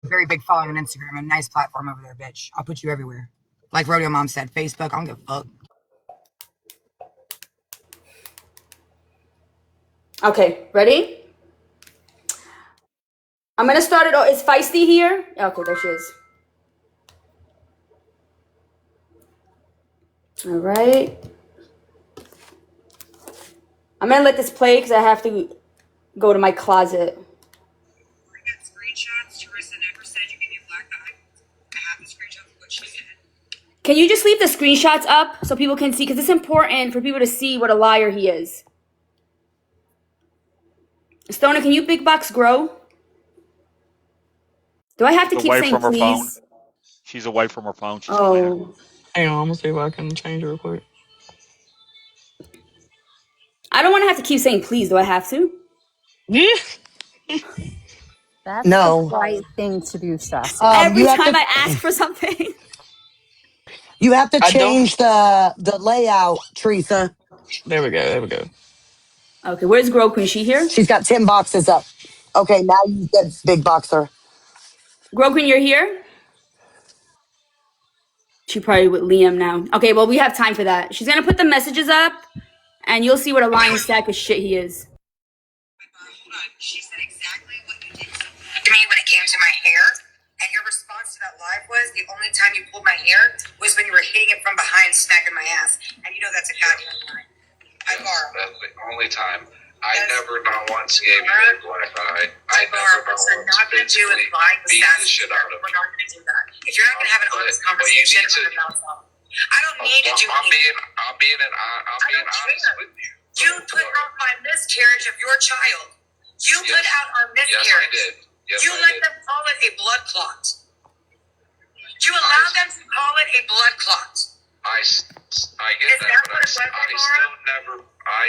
Very big following on Instagram. A nice platform over there, bitch. I'll put you everywhere. Like Rodeo Mom said, Facebook. I don't give a fuck. Okay, ready? I'm gonna start it. Is Feisty here? Okay, there she is. All right. I'm gonna let this play because I have to go to my closet. I got screenshots. Teresa never said you gave me a black eye. I have the screenshots of what she did. Can you just leave the screenshots up so people can see? Because it's important for people to see what a liar he is. Stoner, can you big box grow? Do I have to keep saying please? She's away from her phone. She's playing. Hang on, I'm gonna see if I can change it real quick. I don't want to have to keep saying please. Do I have to? Yeah. That's No. the right thing to do, Sassy. Every time I ask for something. You have to change the layout, Teresa. There we go. There we go. Okay, where's Grow Queen? She here? She's got 10 boxes up. Okay, now you get big boxer. Grow Queen, you're here? She probably with Liam now. Okay, well, we have time for that. She's going to put the messages up, and you'll see what a lying sack of shit he is. Hold on. She said exactly what you did to me when it came to my hair. And your response to that live was the only time you pulled my hair was when you were hitting it from behind, smacking my ass. And you know that's a goddamn lie. Ibarra. That's the only time. I never not once gave you a black eye. I never not once physically beat the shit out of you. We're not going to do that. If you're not going to have an honest conversation, I don't need to do anything. I'm being honest with you. You put out my miscarriage of your child. You put out our miscarriage. Yes, I did. Yes, you let them call it a blood clot. You allowed them to call it a blood clot. I get that, but I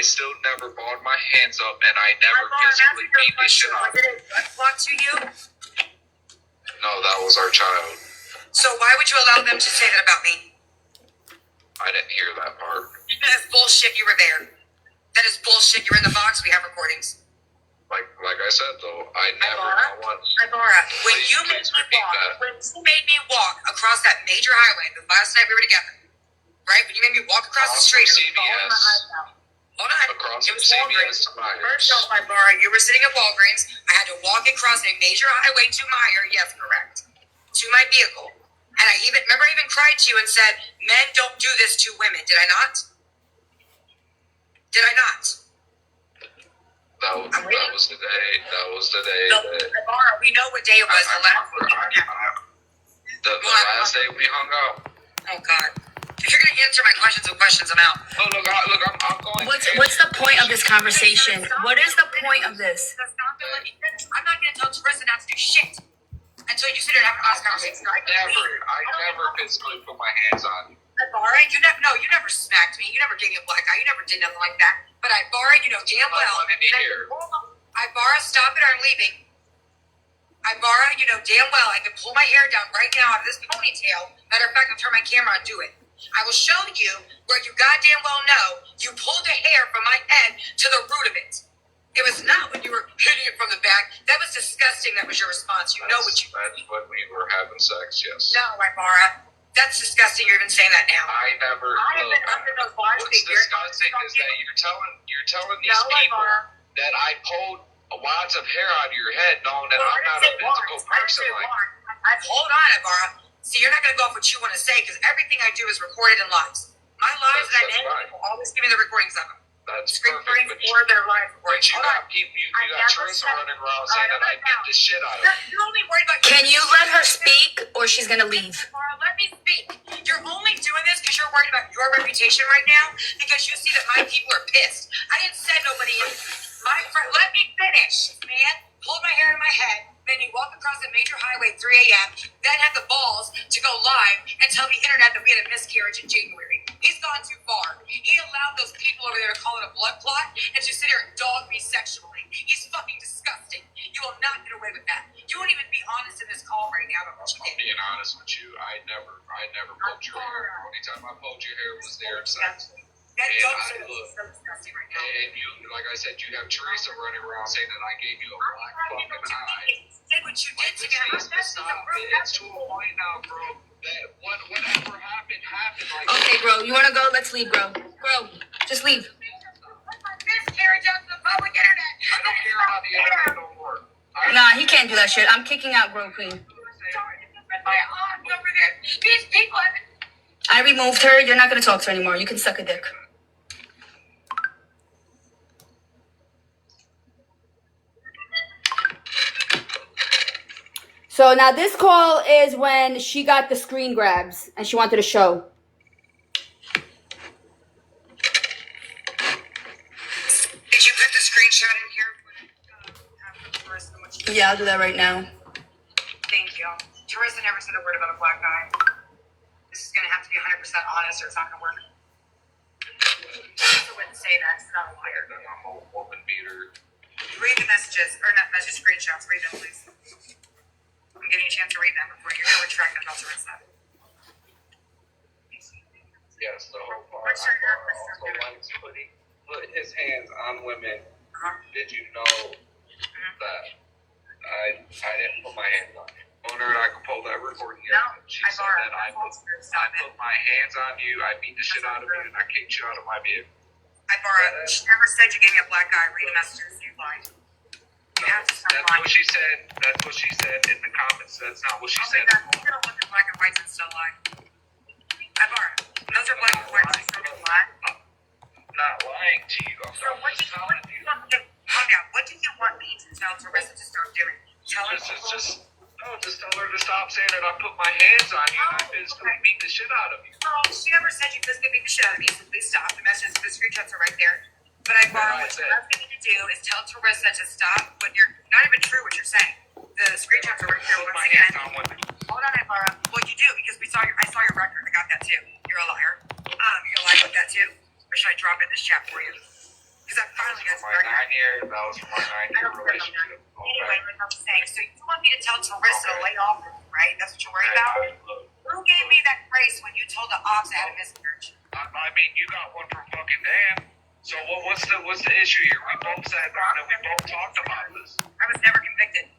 still never balled my hands up, and I never physically beat the shit out of you. Was it a blood clot to you? No, that was our child. So why would you allow them to say that about me? I didn't hear that part. That is bullshit. You were there. That is bullshit. You're in the box. We have recordings. Like I said though, I never once. Ibarra, when you made me walk across that major highway the last night we were together, right? When you made me walk across the street, CVS. Hold on. Across it was CVS Walgreens. to Myers. First off, Ibarra, you were sitting at Walgreens. I had to walk across a major highway to Meyer. Yes, correct. To my vehicle. And I even cried to you and said, men don't do this to women. Did I not? Did I not? That was the day. That was the day. Ibarra, we know what day it was. The last day we hung out. Oh, God. If you're going to answer my questions with questions, I'm out. Look, I'm going. What's the point of this conversation? What is the point of this? I'm not going to tell Teresa not to do shit until you sit here and have an honest conversation. I never physically put my hands on you. Ibarra, you never smacked me. You never gave me a black eye. You never did nothing like that. But Ibarra, you know damn well. Ibarra, stop it. I'm leaving. Ibarra, you know damn well I can pull my hair down right now out of this ponytail. Matter of fact, I'll turn my camera on and do it. I will show you where you goddamn well know you pulled the hair from my head to the root of it. It was not when you were hitting it from the back. That was disgusting. That was your response. That's when we were having sex, yes. No, Ibarra. That's disgusting. You're even saying that now. I have been under those lines. What's disgusting is that you're telling these people that I pulled lots of hair out of your head, knowing that I'm not a physical person. Hold on, Ibarra. See, you're not going to go off what you want to say because everything I do is recorded in lives. My lives that I make will always give me the recordings of them. That's screen perfect. Recordings or their live recordings. But you got Teresa running around saying that I beat the shit out of you. You're only worried about. Can you let her speak, or she's gonna leave? Laura, let me speak. You're only doing this because you're worried about your reputation right now because you see that my people are pissed. I didn't send nobody in. My friend, let me finish, man. Pulled my hair in my head. Then you walk across a major highway at 3 a.m., then have the balls to go live and tell the internet that we had a miscarriage in January. He's gone too far. He allowed those people over there to call it a blood clot and to sit here and dog me sexually. He's fucking disgusting. You will not get away with that. You won't even be honest in this call right now about what you did. I'm being honest with you. I never pulled your hair. The only time I pulled your hair was there at sex. That And joke I is look, so disgusting right now. and you, like I said, you have Teresa running around saying that I gave you a black fucking eye. Did what you did to me. This needs to stop. It's to a point now, bro. That whatever happened happened. Like, Okay, bro. You wanna go? Let's leave, bro. Bro, just leave. Miscarriage on the public internet. I don't care about the internet no more. Nah, he can't do that shit. I'm kicking out Grow Queen. My aunt over there. These people have been. I removed her. You're not gonna talk to her anymore. You can suck a dick. So now this call is when she got the screen grabs and she wanted to show. Did you put the screenshot in here? Yeah, I'll do that right now. Thank you. Teresa never said a word about a black guy. This is going to have to be 100% honest or it's not going to work. Teresa wouldn't say that. She's not a liar. I'm a woman beater. Read the messages, or not message screenshots. Read them, please. I'm giving you a chance to read them before you're going to retract them about Teresa. Yes, the whole part. What's your Also likes put his hands on women. Did you know that I didn't put my hands on you? Owner and I can pull that recording here. No, She I said borrowed that I put Stop it. my hands on you, I beat the shit out of you, and I kicked you out of my vehicle. I borrowed. She never said you gave me a black eye. Read the messages. You lied. You have to stop That's lying. what she said. That's what she said in the comments. That's not what she Oh my said. God, you're going to look at black and whites and still lie. I borrowed. Those are black and whites. So don't lie. I'm not lying to you. I'm So what do just you telling want? you. Calm down. What do you want me to tell Teresa to stop doing? Tell her. Just tell her to stop saying that I put my hands on you and I physically beat the shit out of you. Oh, she never said you physically beat the shit out of me, so please stop. The messages, the screenshots are right there. But I borrow what you're asking me to do is tell Teresa to stop what you're not even true what you're saying. The screenshots are right there Put once my again. hands on women. Hold on, Ibarra. Well, you do because I saw your record. I got that too. You're a liar. You're lying with that too. Or should I drop it in this chat for you? Because I finally got For some my record. 9 years, that was for my 9 year relationship. Anyway, like I'm saying, so you want me to tell Teresa to lay off, right? That's what you're worried about. Who gave me that grace when you told the ops I had a miscarriage? I mean, you got one from fucking Dan. So what's the issue here? We both sat down and we both talked about this. I was never convicted.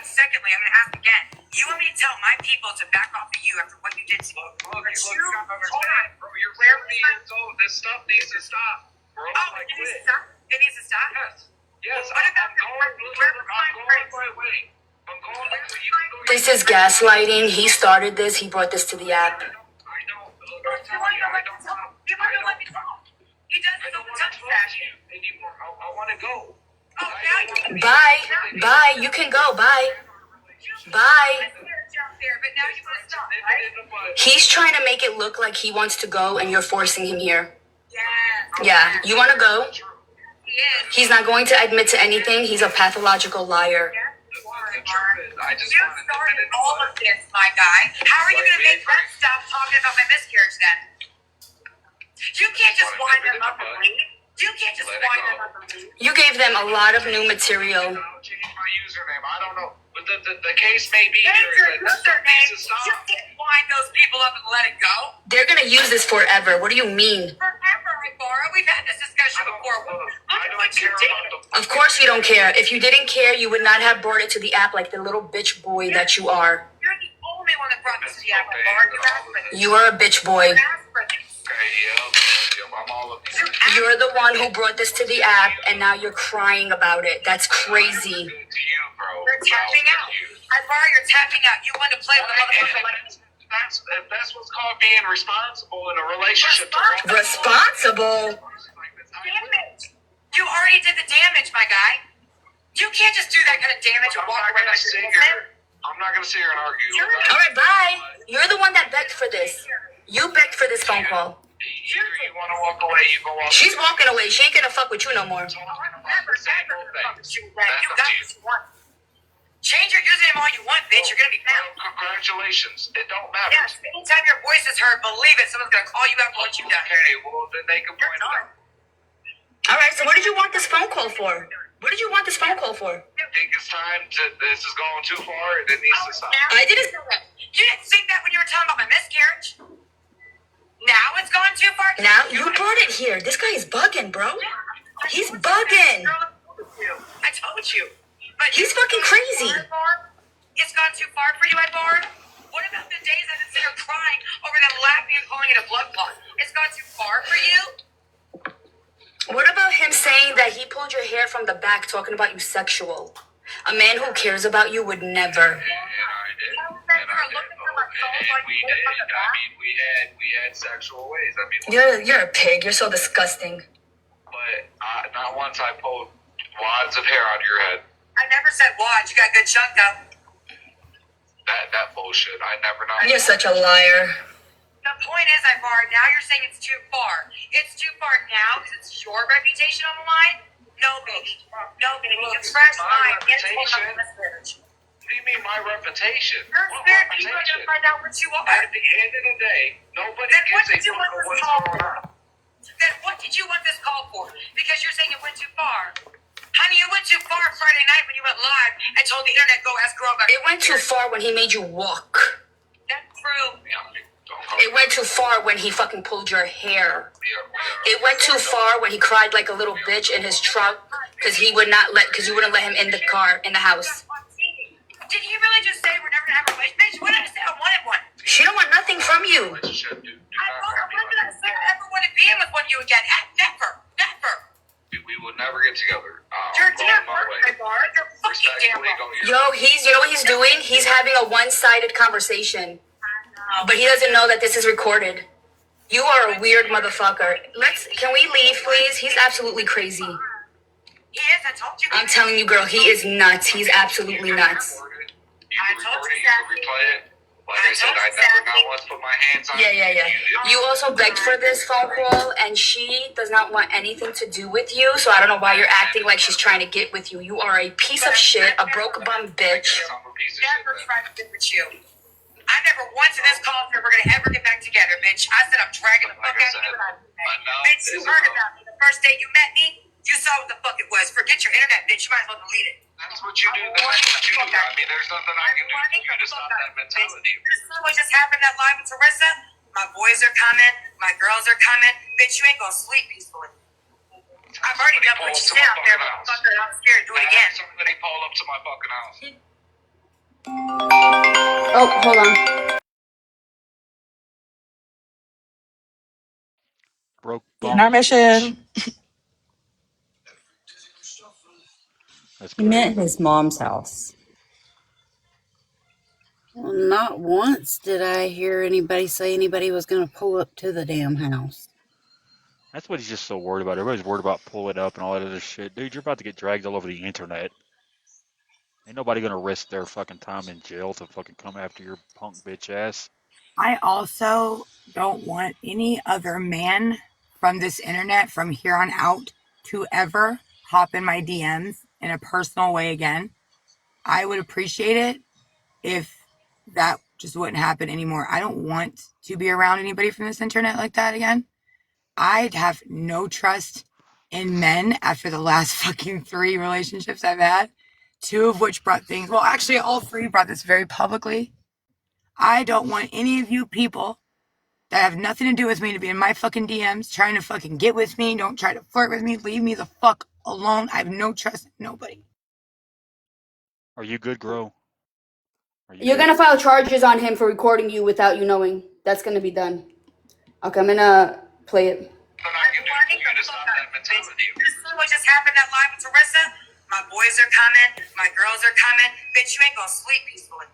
Secondly, I'm going to ask again. You want me to tell my people to back off of you after what you did to me? Look, you don't understand, bro. You're 40 years old. This stuff needs to stop, bro. Oh, Like it needs to this. stop? It needs to stop? Yes, What about the my way. I'm going where you can go. This is gaslighting. He started this. He brought this to the app. I don't. Look, I'm telling you, I don't want. You want to let me talk? He does I this all don't the want to time, talk to Zach. you anymore. I want to go. Oh, now you can Bye. Bye. You can go. Bye. Bye. But now you want to stop, right? He's trying to make it look like he wants to go and you're forcing him here. Yes. Yeah. You want to go? He is. He's not going to admit to anything. He's a pathological liar. Yes, you are, The Ibarra. truth is, I just You want to started all of this, my guy. How are you going to make them stop talking about my miscarriage then? You can't just wind them up and leave. You can't just wind them up and leave. You gave them a lot of new material. I'll change my username. I don't know. But the case may be Change here your that this stuff username. needs to stop. You can't wind those people up and let it go. They're going to use this forever. What do you mean? Forever, Ibarra. We've had this discussion before. Look I at don't what you care did. about the. Of course you don't care. If you didn't care, you would not have brought it to the app like the little bitch boy that you are. You're the only one that brought this to the app, Ibarra. You asked for this. You are a bitch boy. You asked for this. Okay, yep, I'm all of these. You're the one who brought this to the app, and now you're crying about it. That's crazy. Good to you, bro. You're tapping out. Ibarra, you're tapping out. You want to play with a motherfucker like That's what's called being responsible in a relationship. Responsible? damage. You already did the damage, my guy. You can't just do that kind of damage and walk away like you're innocent. I'm not gonna sit here and argue. All right, bye. You're the one that begged for this. You begged for this phone call. Either you want to walk away, you go walk. She's walking away. She ain't gonna fuck with you no more. Never, ever fuck with you, Ren. You got what you want. Change your username all you want, bitch. You're gonna be found. Congratulations. It don't matter. Yes, anytime your voice is heard, believe it, someone's gonna call you out for what you've done. Okay, well then they can You're point it done. out. All right, so what did you want this phone call for? What did you want this phone call for? I think it's time to. This is going too far. It needs to stop. I didn't. You didn't think that when you were telling about my miscarriage. Now it's gone too far. Now you brought it here. This guy is bugging, bro. He's bugging. I told you. But He's fucking crazy. It's gone too far for you, Edvard. What about the days I sit here crying over them laughing and calling it a blood clot? It's gone too far for you? What about him saying that he pulled your hair from the back, talking about you sexual? A man who cares about you would never. And I did. And I did. And we did. I mean, we had sexual ways. I mean, You're a pig. You're so disgusting. but not once I pulled wads of hair out of your head. I never said watch. You got a good chunk though. That bullshit. I never know. You're such a liar. The point is, Edvard, now you're saying it's too far. It's too far now because it's your reputation on the line? No, baby. No, baby. Look, It's fresh my line. It's reputation. full of miscarriage. What do you mean my reputation? Your What spirit people are reputation? going to find out what you are. At the end of the day, nobody Then what gives did you a want fuck of this what's call going for? on. Then what did you want this call for? Because you're saying it went too far. Honey, you went too far Friday night when you went live and told the internet, go ask girl about It went too far when he made you walk. That's true. Yeah, don't call It went too far when he fucking pulled your hair. me. It went too far when he cried like a little bitch in his truck because you wouldn't let him in the car, in the house. Did he really just say we're never gonna have a relationship? Bitch, what did I say? I wanted one. She don't want nothing from you. Relationship, dude. When did I say I ever wanted being with one of you again? Never. Never. We will never get together. You're I'm going damn my right, way. Edvard. You're fucking damn Respectfully, right. go your You know what he's doing? He's having a one-sided conversation. But he doesn't know that this is recorded. You are a weird motherfucker. Can we leave, please? He's absolutely crazy. He is. I told you. I'm telling you, girl, he is nuts. He's absolutely nuts. You can record it, you can replay it. Like I said, I never not once put my hands on Yeah. it. You also begged for this phone call, and she does not want anything to do with you, so I don't know why you're acting like she's trying to get with you. You are a piece of shit, a broke bum bitch. I'm a piece of Never shit. tried to get with you. I never once in this call said we're gonna ever get back together, bitch. I said I'm dragging the fuck Like I out of you. said, enough Bitch, you is heard enough. about me the first day you met me. You saw what the fuck it was. Forget your internet, bitch. You might as well delete it. That's what you do. That's what you do. I mean, there's nothing I can do for you to stop that mentality. You see what just happened that live with Teresa? My boys are coming. My girls are coming. Bitch, you ain't gonna sleep peacefully. I've already done what you said out there, motherfucker. I'm scared. Do it again. Somebody pull up to my fucking house. Oh, hold on. Broke In our bump. mission. That's He good. meant his mom's house. Well, not once did I hear anybody say anybody was going to pull up to the damn house. That's what he's just so worried about. Everybody's worried about pulling up and all that other shit. Dude, you're about to get dragged all over the internet. Ain't nobody gonna risk their fucking time in jail to fucking come after your punk bitch ass. I also don't want any other man from this internet from here on out to ever hop in my DMs in a personal way again. I would appreciate it if that just wouldn't happen anymore. I don't want to be around anybody from this internet like that again. I'd have no trust in men after the last fucking 3 relationships I've had, 2 of which brought things. Well, actually, all 3 brought this very publicly. I don't want any of you people that have nothing to do with me to be in my fucking DMs trying to fucking get with me. Don't try to flirt with me. Leave me the fuck alone. I have no trust in nobody. Are you good, Grow? Are you You're good? gonna file charges on him for recording you without you knowing. That's gonna be done. Okay, I'm gonna play it. Nothing I can do for you to stop that mentality. You see what just happened that live with Teresa? My boys are coming. My girls are coming. Bitch, you ain't gonna sleep peacefully.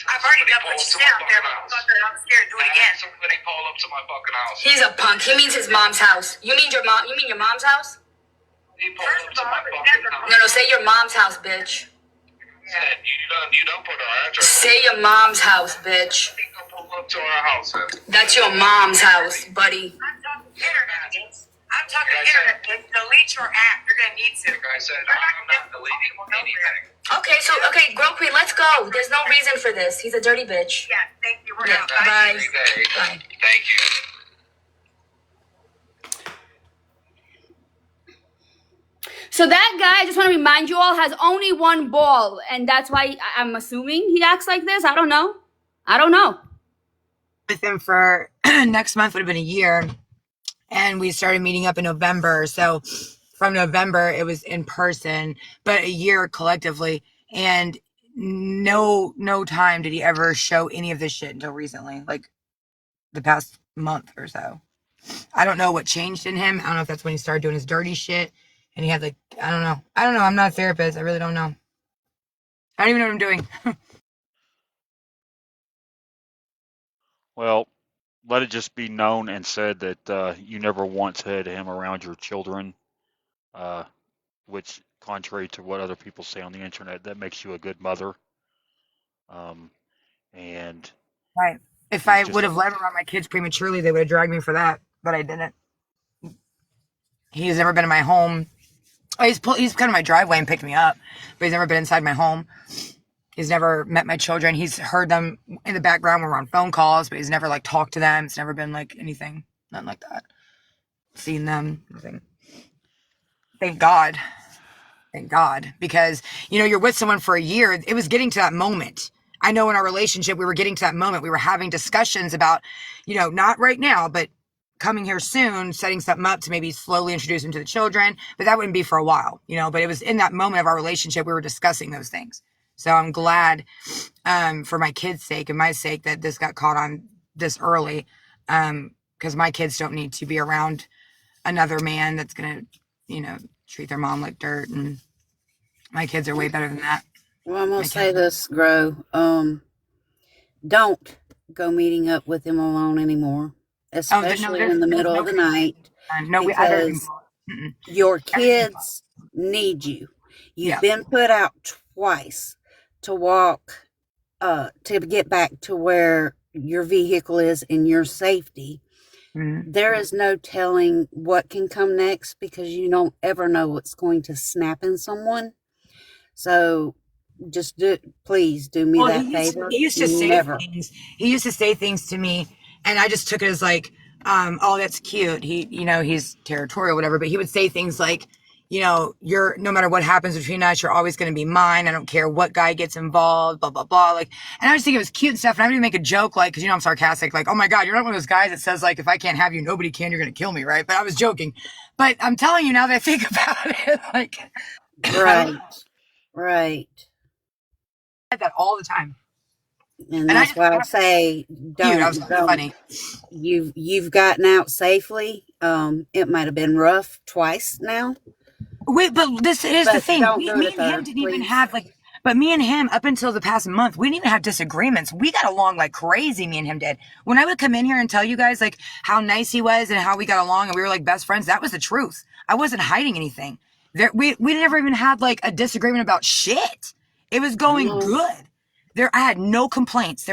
I've already done what you said out there, motherfucker. I'm scared. Do it again. Somebody pull up to my fucking house. He's a punk. He means his mom's house. You mean your mom? You mean your mom's house? He pulled up to my fucking house. No, say your mom's house, bitch. Said, you don't put our address. Say your mom's house, bitch. You can pull up to our house, then. That's your mom's house, buddy. I'm talking internet, bitch. I'm talking internet, bitch. Delete your app. You're gonna need to. Like I said, I'm not deleting anything. Okay, Grow Queen, let's go. There's no reason for this. He's a dirty bitch. Yeah, thank you. We're Yeah, out. bye. Every day. Bye. Thank you. So that guy, I just want to remind you all, has only 1 ball, and that's why I'm assuming he acts like this. I don't know. With him for next month would have been a year, and we started meeting up in November. So from November, it was in person, but a year collectively. And no time did he ever show any of this shit until recently, like the past month or so. I don't know what changed in him. I don't know if that's when he started doing his dirty shit, and he had like, I don't know. I'm not a therapist. I really don't know. I don't even know what I'm doing. Well, let it just be known and said that you never once had him around your children, which, contrary to what other people say on the internet, that makes you a good mother. And Right. If I would have let him around my kids prematurely, they would have dragged me for that, but I didn't. He's never been in my home. Oh, he's come to my driveway and picked me up, but he's never been inside my home. He's never met my children. He's heard them in the background when we're on phone calls, but he's never like talked to them. It's never been like anything, nothing like that. Seen them, nothing. Thank God. Thank God. Because, you're with someone for a year. It was getting to that moment. I know in our relationship, we were getting to that moment. We were having discussions about, not right now, but coming here soon, setting something up to maybe slowly introduce him to the children. But that wouldn't be for a while, but it was in that moment of our relationship, we were discussing those things. So I'm glad for my kids' sake and my sake that this got caught on this early, because my kids don't need to be around another man that's going to, treat their mom like dirt. And my kids are way better than that. Well, I'm going to say this, Grow. Don't go meeting up with him alone anymore, especially in the middle of the night. Because your kids need you. You've been put out twice to walk, to get back to where your vehicle is in your safety. Mm-hmm. There is no telling what can come next, because you don't ever know what's going to snap in someone. So just please do me that favor. He used to say things. He used to say things to me, and I just took it as like, oh, that's cute. He's territorial, whatever. But he would say things like, you're, no matter what happens between us, you're always going to be mine. I don't care what guy gets involved, blah, blah, blah. Like, and I just think it was cute and stuff. And I would even make a joke, like, cause I'm sarcastic, like, oh my God, you're not one of those guys that says like, if I can't have you, nobody can, you're going to kill me. Right. But I was joking, but I'm telling you now that I think about it, like, right. I had that all the time. And that's why I say, don't. Funny. You've gotten out safely. It might have been rough twice now. Wait, but this is the thing. Me and him didn't even have but me and him up until the past month, we didn't even have disagreements. We got along like crazy. Me and him did. When I would come in here and tell you guys like how nice he was and how we got along and we were like best friends, that was the truth. I wasn't hiding anything. We never even had like a disagreement about shit. It was going good. I had no complaints.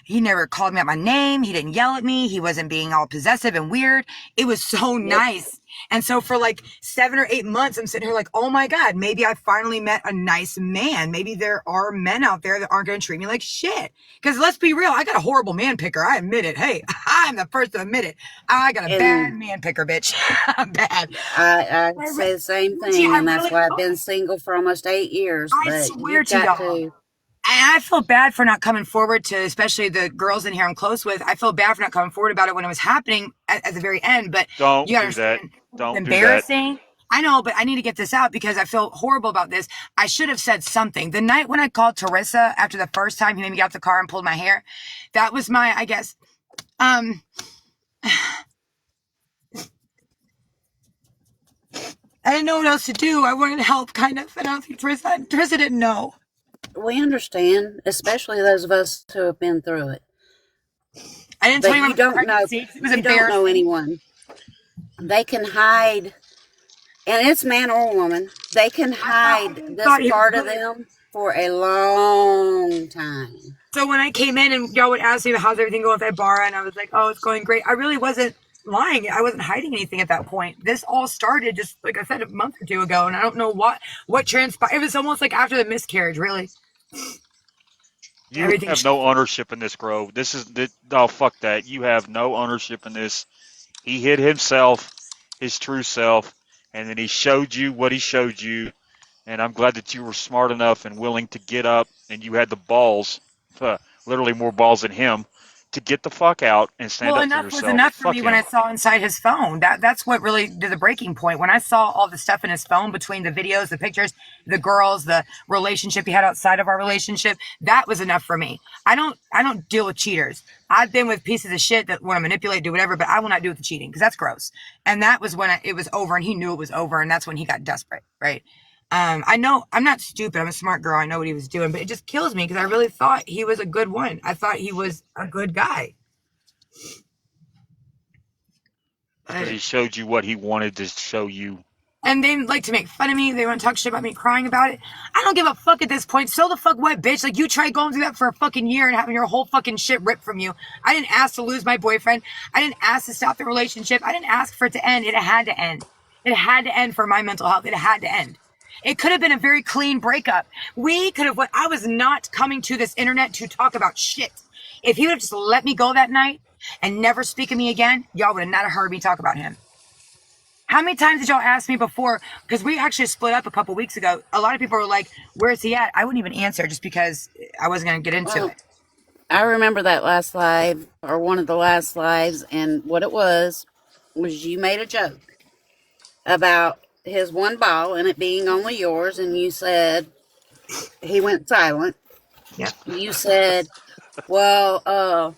He never called me out my name. He didn't yell at me. He wasn't being all possessive and weird. It was so nice. And so for like 7 or 8 months, I'm sitting here like, oh my God, maybe I finally met a nice man. Maybe there are men out there that aren't going to treat me like shit. Because let's be real, I got a horrible man picker. I admit it. Hey, I'm the first to admit it. I got a bad man picker, bitch. I'm bad. I say the same thing, and that's why I've been single for almost 8 years. I swear to y'all. And I feel bad for not coming forward to, especially the girls in here I'm close with. I feel bad for not coming forward about it when it was happening at the very end. But don't you gotta do that. understand, Don't embarrassing. Do that. I know, but I need to get this out because I feel horrible about this. I should have said something. The night when I called Teresa after the first time he made me get out the car and pulled my hair, that was my, I guess, I didn't know what else to do. I wanted help, kind of, and I don't think Teresa didn't know. We understand, especially those of us who have been through it. I didn't tell you you don't know. You don't know anyone. They can hide, and it's man or woman. They can hide this part of them for a long time. So when I came in and y'all would ask me how's everything going with Ibarra, and I was like, oh, it's going great. I really wasn't lying. I wasn't hiding anything at that point. This all started just like I said a month or two ago, and I don't know what transpired. It was almost like after the miscarriage, really. You have no ownership in this, Grove. Oh, fuck that. You have no ownership in this. He hid himself, his true self, and then he showed you what he showed you. And I'm glad that you were smart enough and willing to get up, and you had the balls, literally more balls than him, to get the fuck out and stand Well, up for enough was yourself. enough for Fuck me when I him. saw inside his phone. That's what really did the breaking point. When I saw all the stuff in his phone between the videos, the pictures, the girls, the relationship he had outside of our relationship, that was enough for me. I don't deal with cheaters. I've been with pieces of shit that want to manipulate, do whatever, but I will not do with the cheating because that's gross. And that was when it was over, and he knew it was over, and that's when he got desperate, right? I know I'm not stupid. I'm a smart girl. I know what he was doing, but it just kills me because I really thought he was a good one. I thought he was a good guy. Because he showed you what he wanted to show you. And they like to make fun of me. They want to talk shit about me crying about it. I don't give a fuck at this point. So the fuck what, bitch? Like, you tried going through that for a fucking year and having your whole fucking shit ripped from you. I didn't ask to lose my boyfriend. I didn't ask to stop the relationship. I didn't ask for it to end. It had to end. It had to end for my mental health. It had to end. It could have been a very clean breakup. We could have, I was not coming to this internet to talk about shit. If he would have just let me go that night and never speak to me again, y'all would have not heard me talk about him. How many times did y'all ask me before? Because we actually split up a couple weeks ago. A lot of people were like, where's he at? I wouldn't even answer just because I wasn't going to get into it. I remember that last live, or one of the last lives, and what it was you made a joke about his one ball and it being only yours, and you said, he went silent. Yeah. You said, well,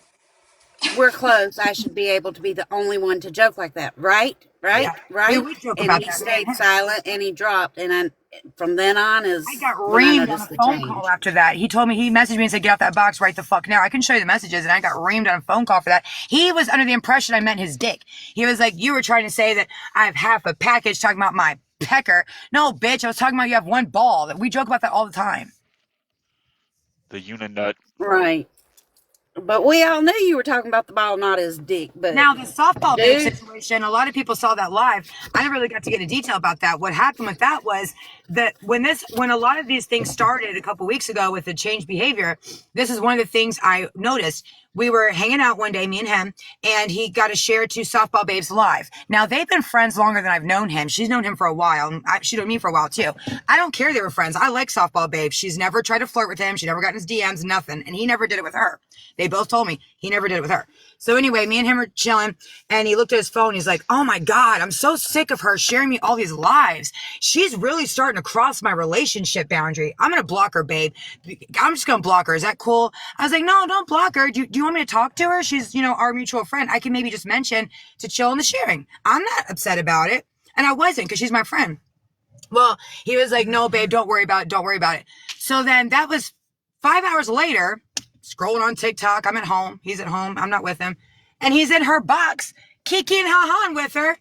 we're close. I should be able to be the only one to joke like that. Right? Yeah. Right? We would joke And about he that. stayed silent and he dropped. And from then on is I got when I reamed on noticed a the phone change. call after that. He told me, he messaged me and said, get off that box right the fuck now. I can show you the messages, and I got reamed on a phone call for that. He was under the impression I meant his dick. He was like, you were trying to say that I have half a package talking about my pecker. No, bitch, I was talking about you have one ball. We joke about that all the time. The uninut. Right. But we all knew you were talking about the ball, not his dick. But now the softball babe Dude. situation, a lot of people saw that live. I never really got to get into detail about that. What happened with that was that when a lot of these things started a couple weeks ago with the change behavior, this is one of the things I noticed. We were hanging out one day, me and him, and he got to share two softball babes live. Now, they've been friends longer than I've known him. She's known him for a while, and she known me for a while, too. I don't care they were friends. I like softball babes. She's never tried to flirt with him. She never got in his DMs, nothing, and he never did it with her. They both told me he never did it with her. So anyway, me and him are chilling, and he looked at his phone. He's like, oh, my God, I'm so sick of her sharing me all these lives. She's really starting to cross my relationship boundary. I'm going to block her, babe. I'm just going to block her. Is that cool? I was like, no, don't block her. Do you want me to talk to her? She's, our mutual friend. I can maybe just mention to chill in the sharing. I'm not upset about it. And I wasn't, because she's my friend. Well, he was like, no, babe, don't worry about it. Don't worry about it. So then that was 5 hours later, scrolling on TikTok. I'm at home. He's at home. I'm not with him. And he's in her box, kicking ha-ha with her.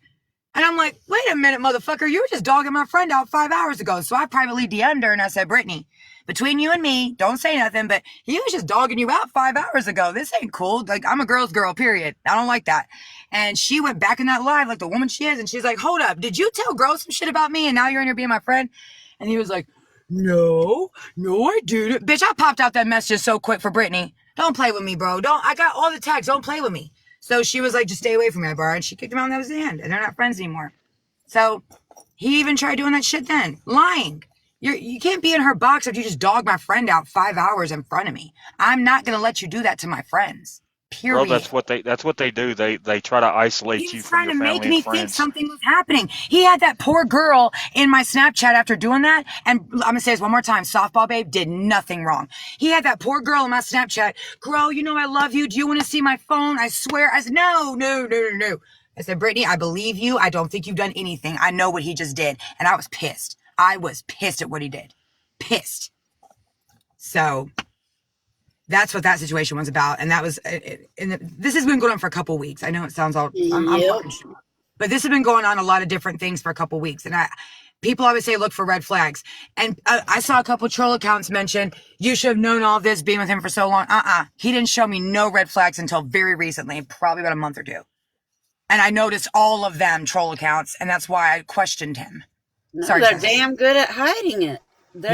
And I'm like, wait a minute, motherfucker. You were just dogging my friend out 5 hours ago. So I privately DM'd her and I said, Brittany, between you and me, don't say nothing, but he was just dogging you out 5 hours ago. This ain't cool. Like, I'm a girl's girl, period. I don't like that. And she went back in that live like the woman she is. And she's like, hold up. Did you tell girls some shit about me and now you're in here being my friend? And he was like, no, I didn't. Bitch, I popped out that message so quick for Brittany. Don't play with me, bro. I got all the tags. Don't play with me. So she was like, just stay away from me, bro. And she kicked him out, and that was the end. And they're not friends anymore. So he even tried doing that shit then. Lying. You can't be in her box if you just dog my friend out 5 hours in front of me. I'm not going to let you do that to my friends. Period. Bro, that's what they do. They try to isolate you from your family and friends. He was trying to make me think something was happening. He had that poor girl in my Snapchat after doing that. And I'm going to say this one more time. Softball babe did nothing wrong. He had that poor girl in my Snapchat. Girl, I love you. Do you want to see my phone? I swear. I said, no. I said, Brittany, I believe you. I don't think you've done anything. I know what he just did. And I was pissed. I was pissed at what he did. Pissed. So that's what that situation was about. And that was, this has been going on for a couple weeks. I know it sounds all, I'm fucking sure. But this has been going on a lot of different things for a couple weeks. And people always say, look for red flags. And I saw a couple troll accounts mention, you should have known all this being with him for so long. He didn't show me no red flags until very recently, probably about a month or two. And I noticed all of them troll accounts. And that's why I questioned him. No, Sorry, they're damn good at hiding it.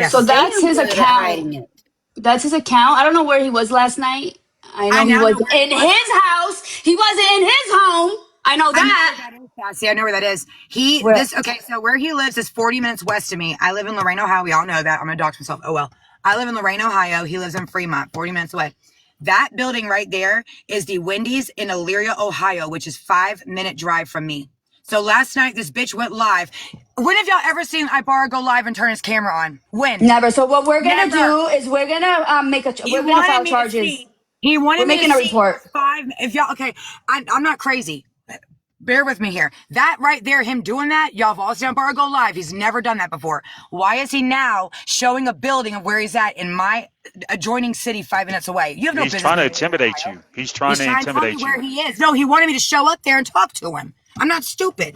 So that's his account. That's his account. I don't know where he was last night. I know he was in his house. He wasn't in his home. I know that. I know where that is. So where he lives is 40 minutes west of me. I live in Lorain, Ohio. We all know that. I'm going to dox myself. Oh, well. I live in Lorain, Ohio. He lives in Fremont, 40 minutes away. That building right there is the Wendy's in Elyria, Ohio, which is 5-minute drive from me. So last night, this bitch went live. When have y'all ever seen Ibarra go live and turn his camera on? When? Never. So what we're gonna do is we're gonna we're gonna file charges. He wanted me to see. We're making a report. If y'all, okay, I'm not crazy. Bear with me here. That right there, him doing that, y'all have all seen Ibarra go live. He's never done that before. Why is he now showing a building of where he's at in my adjoining city 5 minutes away? You have no business. He's trying to intimidate you. He's trying to intimidate you. Where he is. No, he wanted me to show up there and talk to him. I'm not stupid.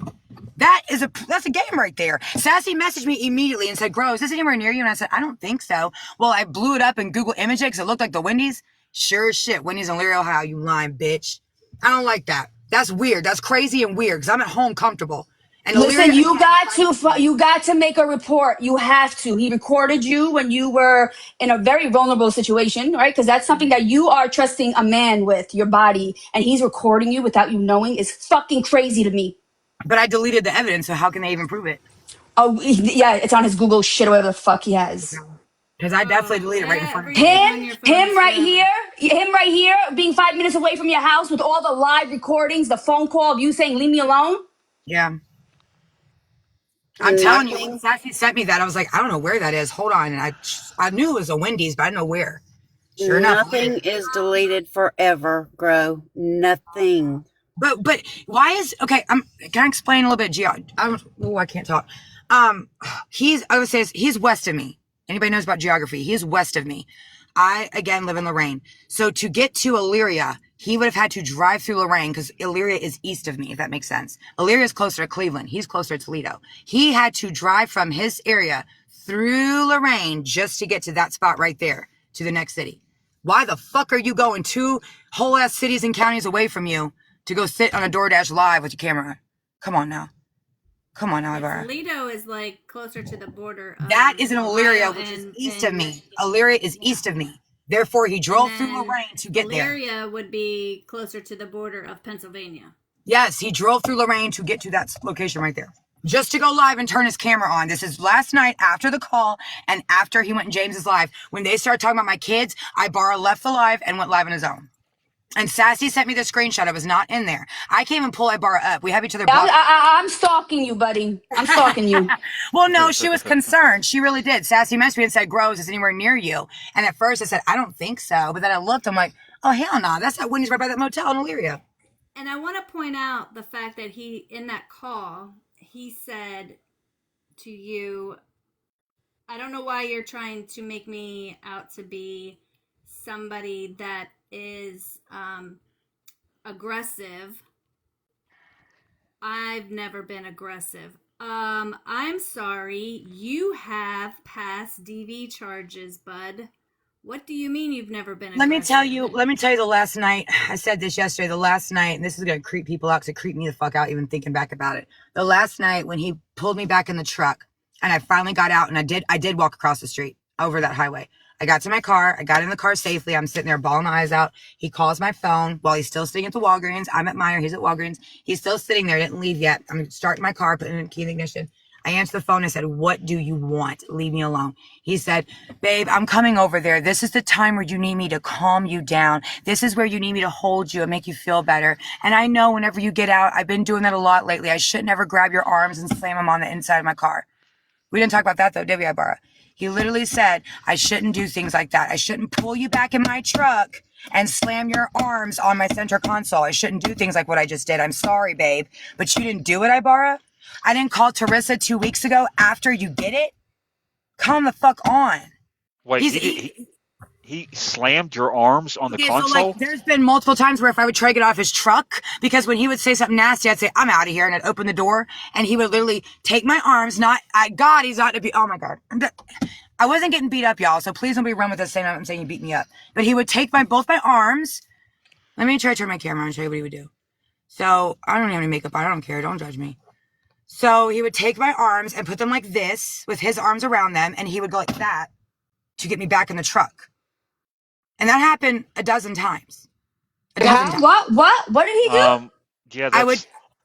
That's a game right there. Sassy messaged me immediately and said, Grow, is this anywhere near you? And I said, I don't think so. Well, I blew it up in Google Image because it looked like the Wendy's. Sure as shit. Wendy's in Elyria, Ohio, you lying bitch. I don't like that. That's weird. That's crazy and weird because I'm at home comfortable. And listen, you got to make a report. You have to. He recorded you when you were in a very vulnerable situation, right? Because that's something that you are trusting a man with, your body, and he's recording you without you knowing is fucking crazy to me. But I deleted the evidence, so how can they even prove it? Oh, yeah, it's on his Google shit or whatever the fuck he has. Because I definitely deleted it right in front of him right here, being 5 minutes away from your house with all the live recordings, the phone call of you saying, leave me alone. Yeah. I'm telling you, when Sassy sent me that, I was like, I don't know where that is. Hold on. And I knew it was a Wendy's, but I didn't know where. Sure enough. Nothing is deleted forever, Grow. Nothing. But why is, okay, can I explain a little bit? I can't talk. I would say he's west of me. Anybody knows about geography? He's west of me. I, again, live in Lorain. So to get to Elyria, he would have had to drive through Lorain because Elyria is east of me, if that makes sense. Elyria is closer to Cleveland. He's closer to Toledo. He had to drive from his area through Lorain just to get to that spot right there, to the next city. Why the fuck are you going 2 whole ass cities and counties away from you to go sit on a DoorDash live with your camera? Come on now. Come on now, Ibarra. Toledo is like closer to the border. That is in Elyria, which is east of me. Elyria is east of me. Therefore, he drove through Lorain to get there. Elyria would be closer to the border of Pennsylvania. Yes, he drove through Lorain to get to that location right there. Just to go live and turn his camera on. This is last night after the call and after he went in James's live. When they started talking about my kids, Ibarra left the live and went live on his own. And Sassy sent me the screenshot. I was not in there. I came and pulled Ibarra up. We have each other. I'm stalking you, buddy. I'm stalking you. Well, no, she was concerned. She really did. Sassy messaged me and said, Grow, is this anywhere near you? And at first I said, I don't think so. But then I looked. I'm like, oh, hell no. That's that Wendy's right by that motel in Elyria. And I want to point out the fact that in that call, he said to you, I don't know why you're trying to make me out to be somebody that is aggressive. I've never been aggressive. I'm sorry. You have past DV charges, bud. What do you mean you've never been aggressive? Let me tell you the last night. I said this yesterday. The last night, and this is going to creep people out because it creeped me the fuck out even thinking back about it. The last night when he pulled me back in the truck and I finally got out and I did walk across the street over that highway. I got to my car. I got in the car safely. I'm sitting there bawling my eyes out. He calls my phone while he's still sitting at the Walgreens. I'm at Meijer. He's at Walgreens. He's still sitting there. Didn't leave yet. I'm starting my car, putting in the key in the ignition. I answered the phone. I said, what do you want? Leave me alone. He said, babe, I'm coming over there. This is the time where you need me to calm you down. This is where you need me to hold you and make you feel better. And I know whenever you get out, I've been doing that a lot lately. I shouldn't ever grab your arms and slam them on the inside of my car. We didn't talk about that though, did we, Ibarra? He literally said, I shouldn't do things like that. I shouldn't pull you back in my truck and slam your arms on my center console. I shouldn't do things like what I just did. I'm sorry, babe. But you didn't do it, Ibarra? I didn't call Teresa 2 weeks ago after you did it? Come the fuck on. Wait, he slammed your arms on the console? So like, there's been multiple times where if I would try to get off his truck, because when he would say something nasty, I'd say, I'm out of here, and I'd open the door, and he would literally take my arms, he's not to be, oh my God. I wasn't getting beat up, y'all, so please don't be run with the same I'm saying you beat me up. But he would take both my arms. Let me try to turn my camera on and show you what he would do. So, I don't have any makeup on, I don't care, don't judge me. So he would take my arms and put them like this, with his arms around them, and he would go like that to get me back in the truck. And that happened a dozen times. Times. What did he do? Yeah,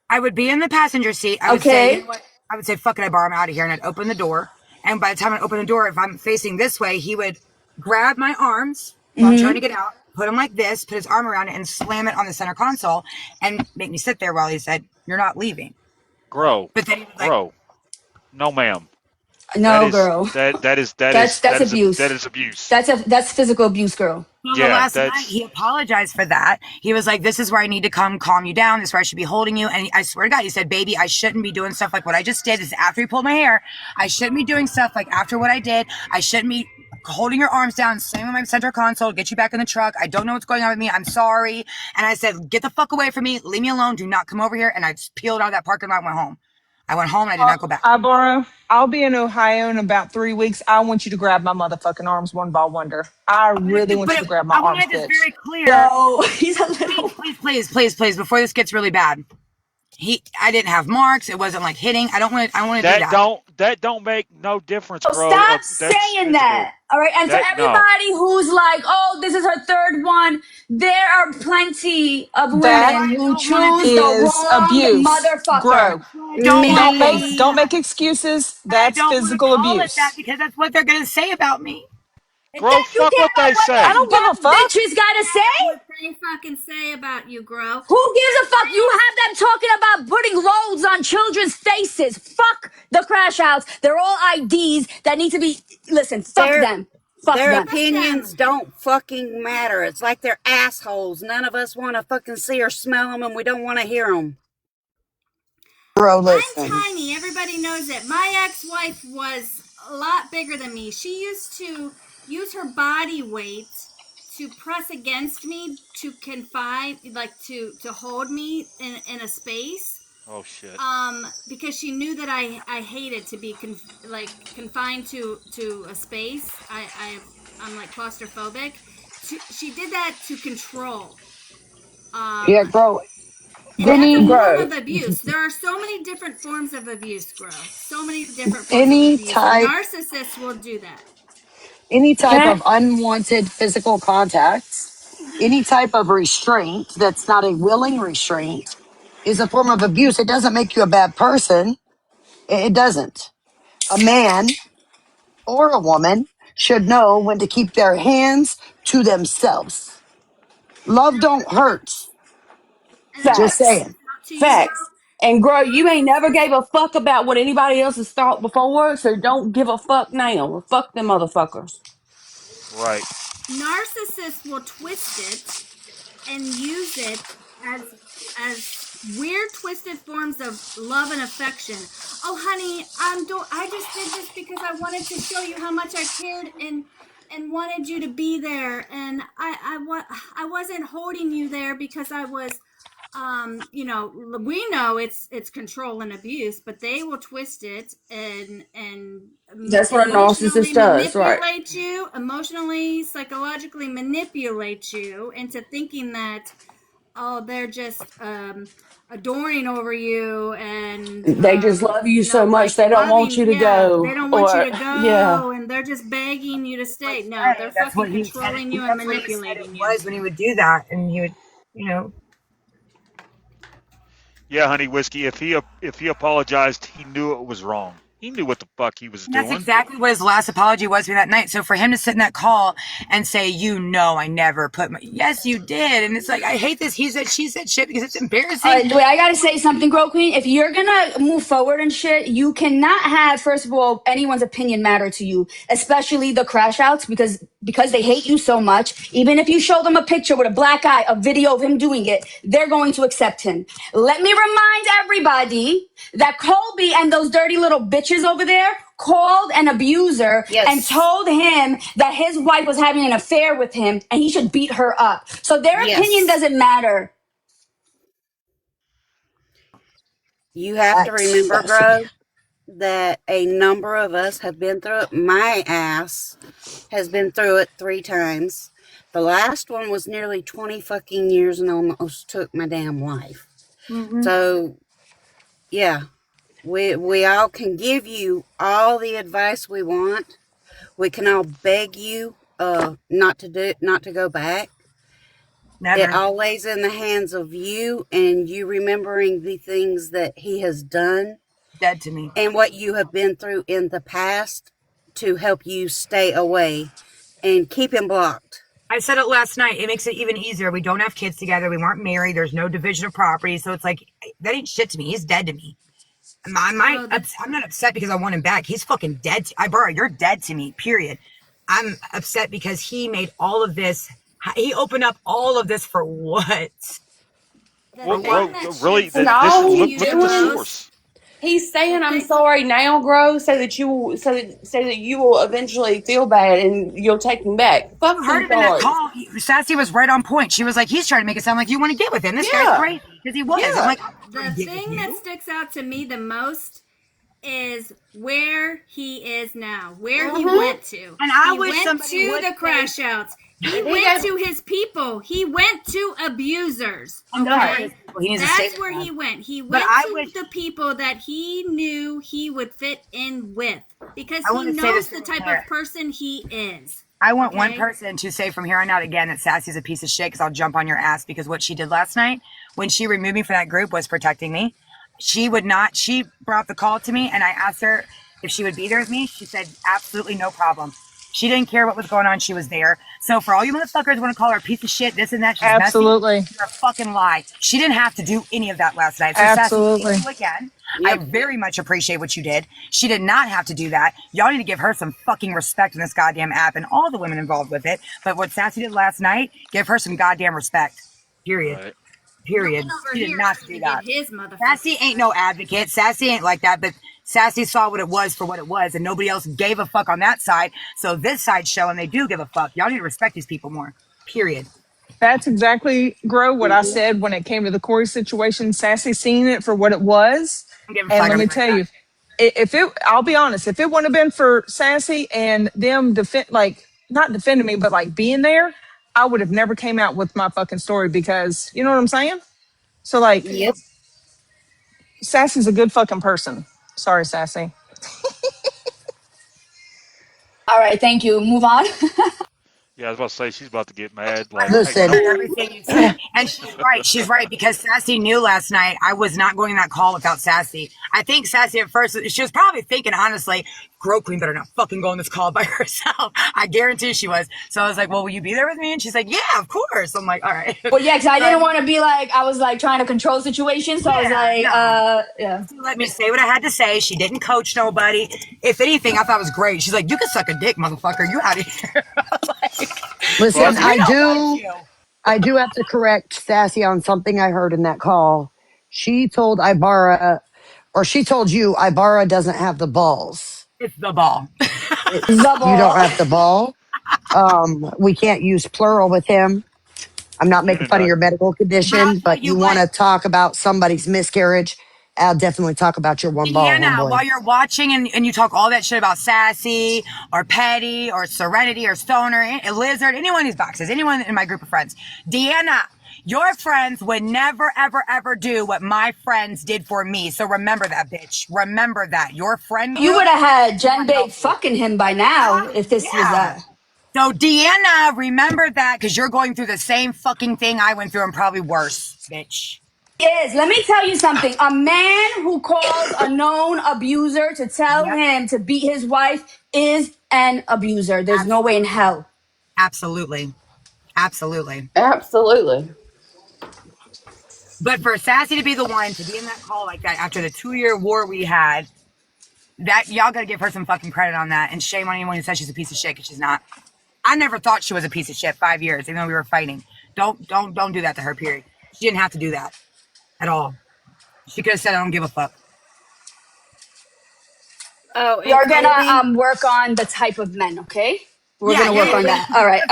I would be in the passenger seat. I would say, you know what? I would say, fuck it, I'm out of here. And I'd open the door. And by the time I open the door, if I'm facing this way, he would grab my arms while I'm trying to get out, put him like this, put his arm around it, and slam it on the center console, and make me sit there while he said, "You're not leaving." Grow, But then he was like, grow. No, ma'am. No, girl. That is Abuse. That is abuse. That's physical abuse, girl. well, the last night he apologized for that. He was like, "This is where I need to come calm you down. This is where I should be holding you." And I swear to God, he said, "Baby, I shouldn't be doing stuff like what I just did. This is after he pulled my hair. I shouldn't be doing stuff like after what I did. I shouldn't be holding your arms down, slamming my center console, get you back in the truck. I don't know what's going on with me. I'm sorry." And I said, "Get the fuck away from me. Leave me alone. Do not come over here." And I just peeled out of that parking lot and went home. I went home and I did not go back. Ibarra, I'll be in Ohio in about 3 weeks. I want you to grab my motherfucking arms one by wonder. I really want you to grab my I want arms, to make bitch. this very clear. No, he's a little. Please, before this gets really bad. I didn't have marks. It wasn't like hitting. I don't want to do that. That don't make no difference, Oh, bro. stop saying that. All right. And for everybody who's like, "Oh, this is her third one," there are plenty of women who choose the wrong abuse. motherfucker. Grow. Don't make excuses. That's physical abuse. That because that's what they're gonna say about me. Grow, fuck what they say. I don't give a fuck. Bitches gotta say. What they fucking say about you, Grow. Who gives a fuck? You have them talking about putting loads on children's faces. Fuck the crash outs. They're all IDs that need to be. Listen, fuck them. Fuck their them. opinions don't fucking matter. It's like they're assholes. None of us want to fucking see or smell them, and we don't want to hear them. Bro, I'm listen. tiny. Everybody knows it. My ex-wife was a lot bigger than me. She used to use her body weight to press against me to confine, like to hold me in a space. Oh shit. Because she knew that I hated to be confined to a space. I'm like claustrophobic. She did that to control. Yeah, bro. That's a form of abuse. There are so many different forms of abuse, Grow. So many different forms of abuse. Narcissists will do that. Any type of unwanted physical contact, any type of restraint that's not a willing restraint is a form of abuse. It doesn't make you a bad person. It doesn't. A man or a woman should know when to keep their hands to themselves. Love don't hurt. Just saying. Facts. And Grow, you ain't never gave a fuck about what anybody else has thought before, so don't give a fuck now. Fuck them motherfuckers. Right. Narcissists will twist it and use it as weird twisted forms of love and affection. "Oh honey, I just did this because I wanted to show you how much I cared and wanted you to be there, and I wasn't holding you there because I was we know it's control and abuse, but they will twist it and that's what a narcissist does, right? Manipulate you emotionally, psychologically manipulate you into thinking that they're just adoring over you and they just love you so much they don't want you to go. They don't want you to go, and they're just begging you to stay. No, they're fucking controlling you and manipulating you. Was when he would do that, and he would, Yeah, honey whiskey. If he apologized, he knew it was wrong. He knew what the fuck he was doing. That's exactly what his last apology was for that night. So for him to sit in that call and say, I never put yes, you did. And it's like, I hate this. He said, she said shit because it's embarrassing. Wait, I gotta say something, Grow Queen. If you're gonna move forward and shit, you cannot have, first of all, anyone's opinion matter to you, especially the crash outs, because they hate you so much. Even if you show them a picture with a black eye, a video of him doing it, they're going to accept him. Let me remind everybody that Colby and those dirty little bitches over there called an abuser and told him that his wife was having an affair with him and he should beat her up. So their opinion doesn't matter. You have to remember, Bro, that a number of us have been through it. My ass has been through it 3 times. The last one was nearly 20 fucking years and almost took my damn life. Mm-hmm. So, yeah. We all can give you all the advice we want. We can all beg you not to go back. Never. It all lays in the hands of you and you remembering the things that he has done. Dead to me. And what you have been through in the past to help you stay away and keep him blocked. I said it last night. It makes it even easier. We don't have kids together. We weren't married. There's no division of property. So it's like, that ain't shit to me. He's dead to me. I'm not upset because I want him back. He's fucking dead. Ibarra, you're dead to me, period. I'm upset because he made all of this. He opened up all of this for what? Well, really, And all look he's at doing the is source. he's saying I'm sorry now, Grow, so that you will so that you will eventually feel bad and you'll take him back. Fuck You heard him it in that sorry. call. Sassy was right on point. She was like, he's trying to make it sound like you want to get with him. This guy's crazy because he was. I'm like, the thing that sticks out to me the most is where he is now, where he went to. And I he wish went somebody to would the crash outs. He went to his people. He went to abusers. Okay, that's where he went. He went to the people that he knew he would fit in with because he knows the type of person he is. I want one person to say from here on out again that Sassy's a piece of shit because I'll jump on your ass because what she did last night when she removed me from that group was protecting me. She brought the call to me and I asked her if she would be there with me. She said, absolutely no problem. She didn't care what was going on. She was there. So for all you motherfuckers want to call her a piece of shit, this and that, she's Absolutely. messy, you're a fucking lie. She didn't have to do any of that last night. So Absolutely. Sassy, thank you again. I very much appreciate what you did. She did not have to do that. Y'all need to give her some fucking respect in this goddamn app and all the women involved with it. But what Sassy did last night, give her some goddamn respect. Period. Right. Period. She did not do that. His Sassy ain't no advocate. Sassy ain't like that, but Sassy saw what it was for what it was, and nobody else gave a fuck on that side. So this side's showing they do give a fuck. Y'all need to respect these people more. Period. That's exactly, Grow, what I said when it came to the Corey situation. Sassy seen it for what it was. And let me tell you, I'll be honest, if it wouldn't have been for Sassy and them not defending me, but like being there, I would have never came out with my fucking story because, you know what I'm saying? So like, Sassy's a good fucking person. Sorry, Sassy. All right, thank you. Move on. Yeah, I was about to say she's about to get mad. Like, Listen. Everything you said. And she's right. She's right because Sassy knew last night I was not going to that call without Sassy. I think Sassy at first, she was probably thinking, honestly, Grow Queen better not fucking go on this call by herself. I guarantee she was. So I was like, well, will you be there with me? And she's like, yeah, of course. I'm like, all right. Well, yeah, because I didn't want to be like, I was like trying to control the situation. So I was like, yeah. She let me say what I had to say. She didn't coach nobody. If anything, I thought it was great. She's like, you can suck a dick, motherfucker. You out of here. Listen, I do have to correct Sassy on something I heard in that call. She told Ibarra, or she told you, Ibarra doesn't have the balls. It's the ball. You don't have the ball. We can't use plural with him. I'm not making fun of your medical condition, but you want to talk about somebody's miscarriage. I'll definitely talk about your one ball. Deanna, while you're watching and you talk all that shit about Sassy or Petty or Serenity or Stoner, Lizard, any one of these boxes, anyone in my group of friends, Deanna, your friends would never, ever, ever do what my friends did for me. So remember that, bitch. Remember that. Your friend. You would have had Jen Babe fucking him by now if this was that. So Deanna, remember that because you're going through the same fucking thing I went through and probably worse, bitch. Is let me tell you something. A man who calls a known abuser to tell him to beat his wife is an abuser. There's no way in hell. Absolutely. Absolutely. Absolutely. But for Sassy to be the one to be in that call like that after the 2-year war we had, that y'all gotta give her some fucking credit on that. And shame on anyone who says she's a piece of shit because she's not. I never thought she was a piece of shit 5 years, even though we were fighting. Don't do that to her, period. She didn't have to do that. At all. She could have said, I don't give a fuck. Oh, you're gonna work on the type of men, okay? We're gonna work on that. All right.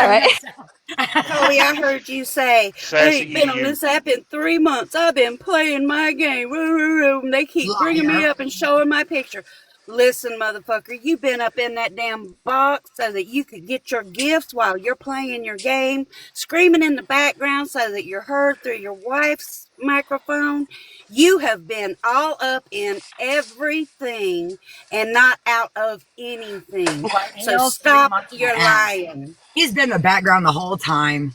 Chloe, I heard you say, I ain't been on this app in 3 months. I've been playing my game. And they keep bringing me up and showing my picture. Listen, motherfucker, you've been up in that damn box so that you could get your gifts while you're playing your game, screaming in the background so that you're heard through your wife's microphone. You have been all up in everything and not out of anything. So stop your lying. He's been in the background the whole time.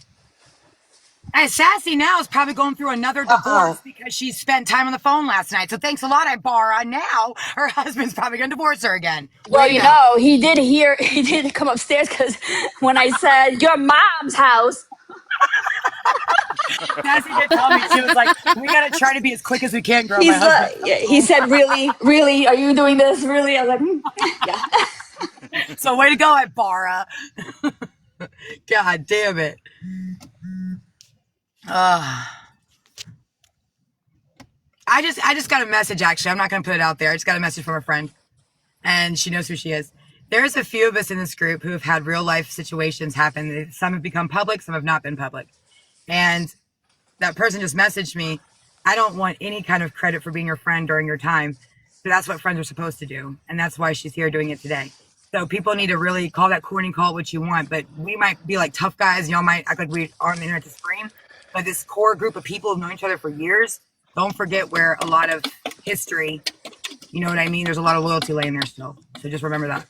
And Sassy now is probably going through another divorce because she spent time on the phone last night. So thanks a lot, Ibarra. Now her husband's probably going to divorce her again. Well, you know, he did come upstairs because when I said your mom's house. Sassy did tell me, she was like, we got to try to be as quick as we can, girl. He's he said, really, are you doing this? Really? I was like, yeah. So way to go, Ibarra. God damn it. I just got a message, actually. I'm not going to put it out there. I just got a message from a friend, and she knows who she is. There's a few of us in this group who have had real life situations happen. Some have become public, some have not been public. And that person just messaged me, I don't want any kind of credit for being your friend during your time. But that's what friends are supposed to do. And that's why she's here doing it today. So people need to really call that corny, call it what you want. But we might be like tough guys. Y'all might act like we are on the internet to scream. But this core group of people who've known each other for years, don't forget where a lot of history, you know what I mean? There's a lot of loyalty laying there still. So just remember that.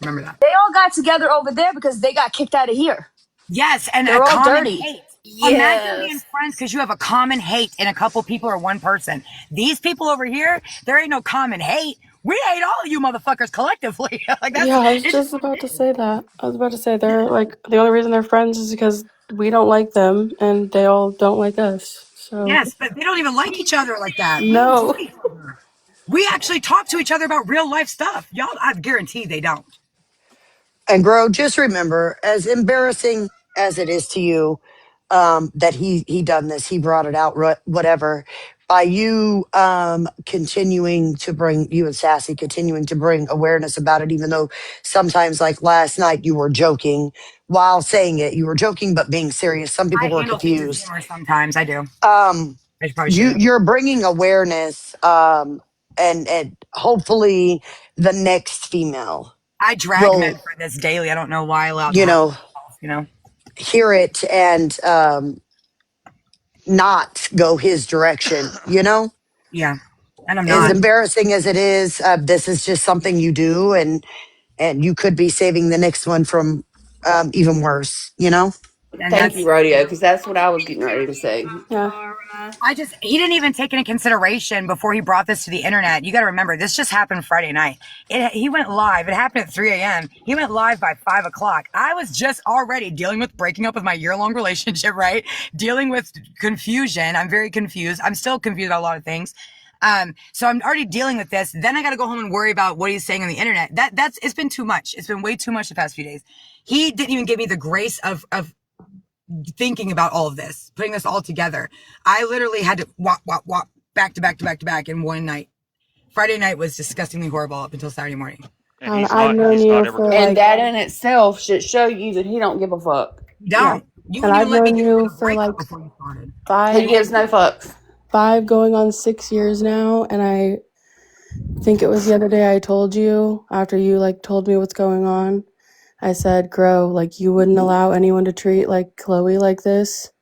Remember that. They all got together over there because they got kicked out of here. Yes, and they're all dirty. Hate. Yes. Imagine being friends because you have a common hate and a couple people or one person. These people over here, there ain't no common hate. We hate all of you motherfuckers collectively. Like that's, yeah, I was just about to say that. I was about to say they're like the only reason they're friends is because we don't like them and they all don't like us. So yes, but they don't even like each other like that. No. We actually talk to each other about real life stuff. Y'all, I guarantee they don't. And Grow, just remember, as embarrassing as it is to you, that he done this, he brought it out, whatever. By you continuing to bring, you and Sassy continuing to bring awareness about it, even though sometimes, like last night, you were joking while saying it. You were joking, but being serious. Some people were confused. Sometimes I do. You're bringing awareness, and hopefully the next female. I drag men for this daily. I don't know why. Hear it and not go his direction, Yeah. And I'm not. As embarrassing as it is, this is just something you do, and you could be saving the next one from even worse, And Thank you, Rodeo, because that's what I was getting ready to say. Yeah. He didn't even take into consideration before he brought this to the internet. You got to remember, this just happened Friday night. He went live. It happened at 3 a.m. He went live by 5 o'clock. I was just already dealing with breaking up with my year-long relationship, right? Dealing with confusion. I'm very confused. I'm still confused about a lot of things. So I'm already dealing with this. Then I got to go home and worry about what he's saying on the internet. It's been too much. It's been way too much the past few days. He didn't even give me the grace of thinking about all of this, putting this all together. I literally had to walk back to back in one night. Friday night was disgustingly horrible up until Saturday morning. And I've known you for and that in itself should show you that he don't give a fuck. Don't. And I've known you for like 5. He gives no fucks. 5 going on 6 years now, and I think it was the other day I told you after you like told me what's going on. I said, Grow, like you wouldn't allow anyone to treat like Chloe like this.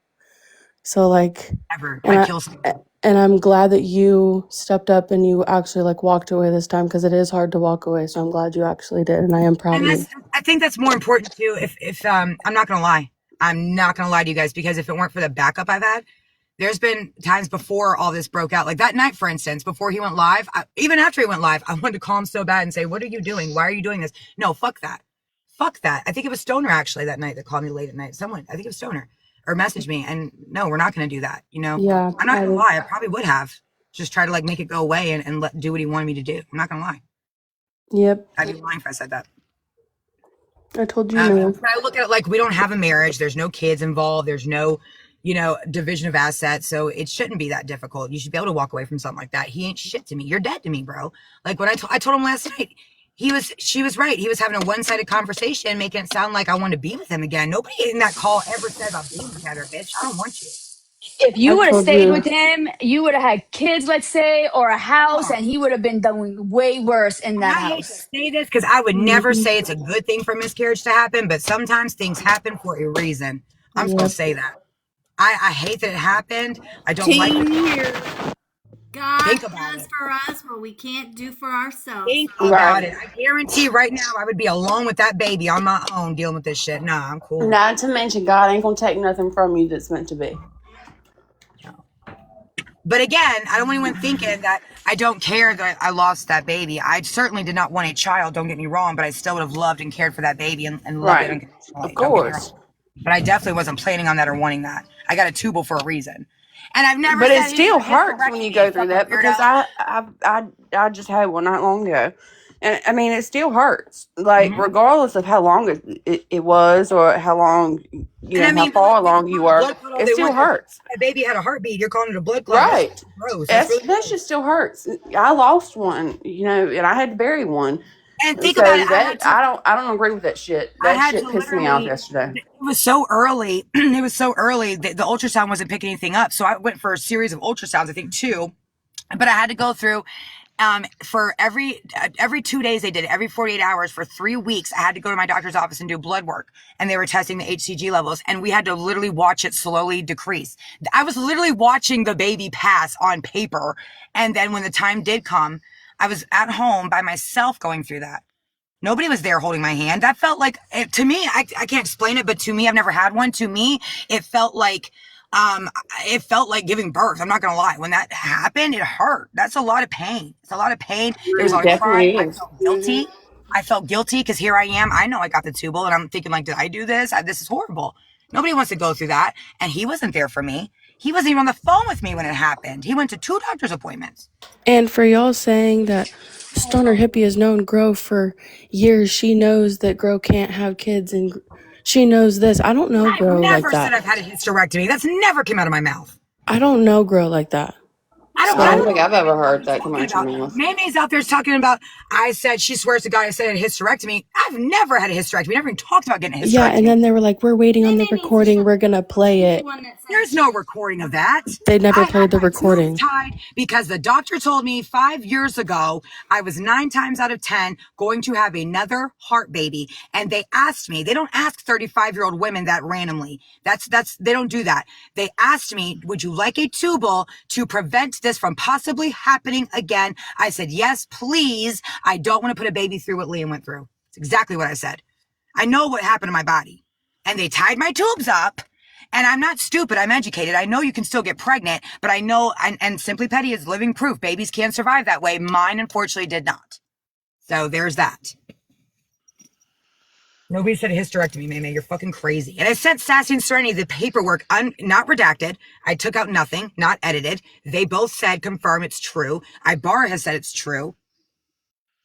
So like, ever. And I'm glad that you stepped up and you actually like walked away this time because it is hard to walk away. So I'm glad you actually did, and I am proud of you. I think that's more important too. If I'm not gonna lie, to you guys, because if it weren't for the backup I've had, there's been times before all this broke out, like that night, for instance, before he went live. Even after he went live, I wanted to call him so bad and say, "What are you doing? Why are you doing this?" No, fuck that. Fuck that. I think it was Stoner actually that night that called me late at night. I think it was Stoner, or messaged me. And no, we're not going to do that. Yeah. I'm not going to lie. I probably would have just try to like make it go away and do what he wanted me to do. I'm not going to lie. Yep. I'd be lying if I said that. I told you. No. I look at it like we don't have a marriage. There's no kids involved. There's no, division of assets. So it shouldn't be that difficult. You should be able to walk away from something like that. He ain't shit to me. You're dead to me, bro. Like when I told him last night, she was right. He was having a one-sided conversation, making it sound like I wanted to be with him again. Nobody in that call ever said about being together, bitch. I don't want you. If you would have stayed with him, you would have had kids, let's say, or a house, and he would have been doing way worse in that house. I hate to say this because I would never say it's a good thing for miscarriage to happen, but sometimes things happen for a reason. I'm just going to say that. I hate that it happened. I don't like it. God Think about does it. for us what we can't do for ourselves. Think about it. I guarantee right now I would be alone with that baby on my own dealing with this shit. Nah, I'm cool. Not to mention, God ain't gonna take nothing from you that's meant to be. But again, I don't want anyone thinking that I don't care that I lost that baby. I certainly did not want a child, don't get me wrong, but I still would have loved and cared for that baby and loved it Right. unconditionally. Of course. But I definitely wasn't planning on that or wanting that. I got a tubal for a reason. And I've never But said it still anything hurts when you go through that, fucking because weirdo. I just had one not long ago, and I mean it still hurts. Like Mhm. regardless of how long it was or how long how far along you were, Blood clot all it they still want. hurts. My baby had a heartbeat. You're calling it a blood clot. Right. That's gross. That's really That shit still hurts. I lost one, and I had to bury one. And think So about it. I don't agree with that shit. That shit pissed me off yesterday. It was so early. It was so early that the ultrasound wasn't picking anything up. So I went for a series of ultrasounds, I think 2. But I had to go through for every 2 days they did it, every 48 hours for 3 weeks. I had to go to my doctor's office and do blood work, and they were testing the HCG levels, and we had to literally watch it slowly decrease. I was literally watching the baby pass on paper. And then when the time did come, I was at home by myself going through that. Nobody was there holding my hand. That felt like, to me, I can't explain it, but to me, I've never had one. To me, it felt like giving birth. I'm not going to lie. When that happened, it hurt. That's a lot of pain. It's a lot of pain. There was a lot of crying. I felt guilty. I felt guilty because here I am. I know I got the tubal and I'm thinking like, did I do this? This is horrible. Nobody wants to go through that. And he wasn't there for me. He wasn't even on the phone with me when it happened. He went to 2 doctor's appointments. And for y'all saying that Stoner Hippie has known Grow for years, she knows that Grow can't have kids, and she knows this. I don't know Grow like I've never that. said I've had a hysterectomy. That's never came out of my mouth. I don't know Grow like that. I don't think I've ever heard that come out your mouth. Mayme's out there talking about, I said, she swears to God I said a hysterectomy. I've never had a hysterectomy. We never even talked about getting a hysterectomy. Yeah, and then they were like, we're waiting on the recording. We're going to play it. There's no recording of that. They never played the recording. Tied because the doctor told me 5 years ago I was 9 times out of 10 going to have another heart baby. And they asked me, they don't ask 35-year-old women that randomly. They don't do that. They asked me, would you like a tubal to prevent this from possibly happening again? I said, yes, please. I don't want to put a baby through what Liam went through. It's exactly what I said. I know what happened to my body. And they tied my tubes up. And I'm not stupid. I'm educated. I know you can still get pregnant, but I know, and Simply Petty is living proof. Babies can survive that way. Mine, unfortunately, did not. So there's that. Nobody said a hysterectomy, Mayme. You're fucking crazy. And I sent Sassy and Serenity the paperwork, not redacted. I took out nothing, not edited. They both said, confirm it's true. Ibarra has said it's true.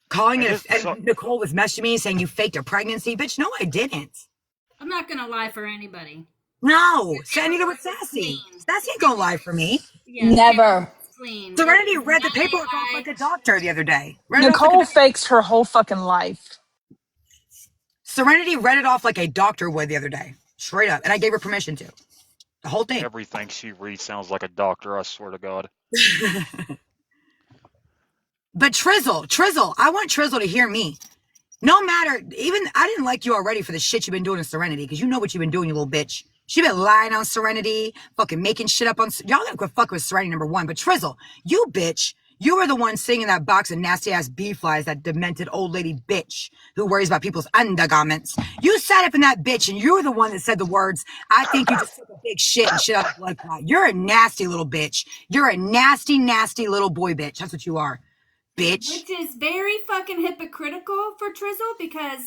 Calling it, and Nicole was messaging me saying you faked a pregnancy. Bitch, no, I didn't. I'm not gonna lie for anybody. No, neither with Sassy. Sassy ain't gonna lie for me. Yeah, Never. Serenity read the paperwork off like a doctor the other day. Nicole fakes her whole fucking life. Serenity read it off like a doctor would the other day. Straight up. And I gave her permission to. The whole thing. Everything she reads sounds like a doctor, I swear to God. But Trizzle, I want Trizzle to hear me. No matter, even, I didn't like you already for the shit you've been doing in Serenity, because you know what you've been doing, you little bitch. She been lying on Serenity, fucking making shit up on, y'all gotta quit fucking with Serenity, number 1. But Trizzle, you bitch, you were the one sitting in that box of nasty ass bee flies, that demented old lady bitch who worries about people's undergarments. You sat up in that bitch and you were the one that said the words, I think you just took a big shit and shit out of blood clot. You're a nasty little bitch. You're a nasty, nasty little boy bitch. That's what you are. Bitch. Which is very fucking hypocritical for Trizzle, because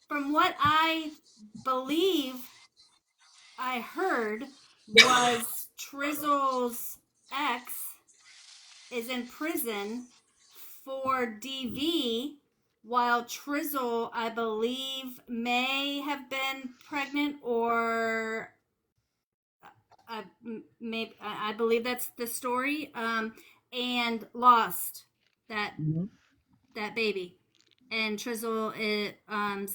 from what I believe I heard was Trizzle's ex is in prison for DV, while Trizzle, I believe, may have been pregnant, or I believe that's the story, and lost that baby. And Trizzle,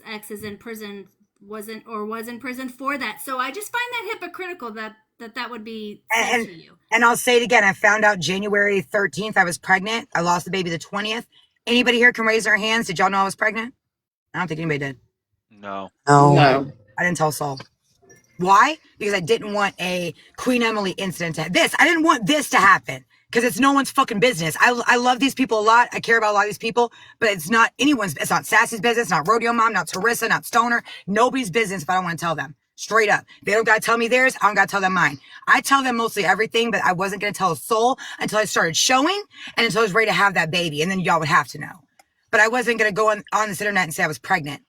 ex is in prison, was in prison for that. So I just find that hypocritical that would be said to you. And I'll say it again. I found out January 13th I was pregnant. I lost the baby the 20th. Anybody here can raise their hands. Did y'all know I was pregnant? I don't think anybody did. No. No. I didn't tell Saul. Why? Because I didn't want a Queen Emily incident to this. I didn't want this to happen. because it's no one's fucking business. I love these people a lot. I care about a lot of these people, but it's not anyone's. It's not Sassy's business, not Rodeo Mom, not Teresa, not Stoner. Nobody's business if I don't want to tell them. Straight up. They don't got to tell me theirs. I don't got to tell them mine. I tell them mostly everything, but I wasn't going to tell a soul until I started showing and until I was ready to have that baby. And then y'all would have to know. But I wasn't going to go on this internet and say I was pregnant.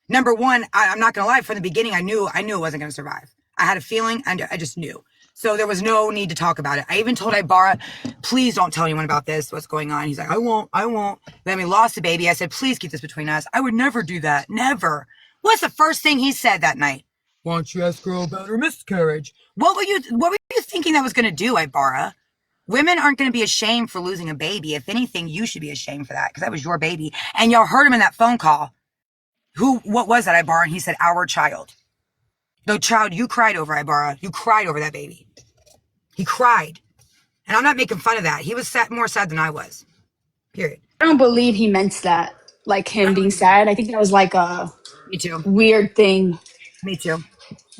Number one, I'm not going to lie. From the beginning, I knew it wasn't going to survive. I had a feeling, and I just knew. So there was no need to talk about it. I even told Ibarra, please don't tell anyone about this, what's going on. He's like, I won't. Then we lost the baby. I said, please keep this between us. I would never do that. Never. What's the first thing he said that night? Why don't you ask girl about her miscarriage? What were you thinking that was going to do, Ibarra? Women aren't going to be ashamed for losing a baby. If anything, you should be ashamed for that because that was your baby. And y'all heard him in that phone call. What was that, Ibarra? And he said, our child. The child you cried over, Ibarra. You cried over that baby. He cried. And I'm not making fun of that. He was more sad than I was. Period. I don't believe he meant that. Like him being sad. I think that was like a Me too. weird thing. Me too.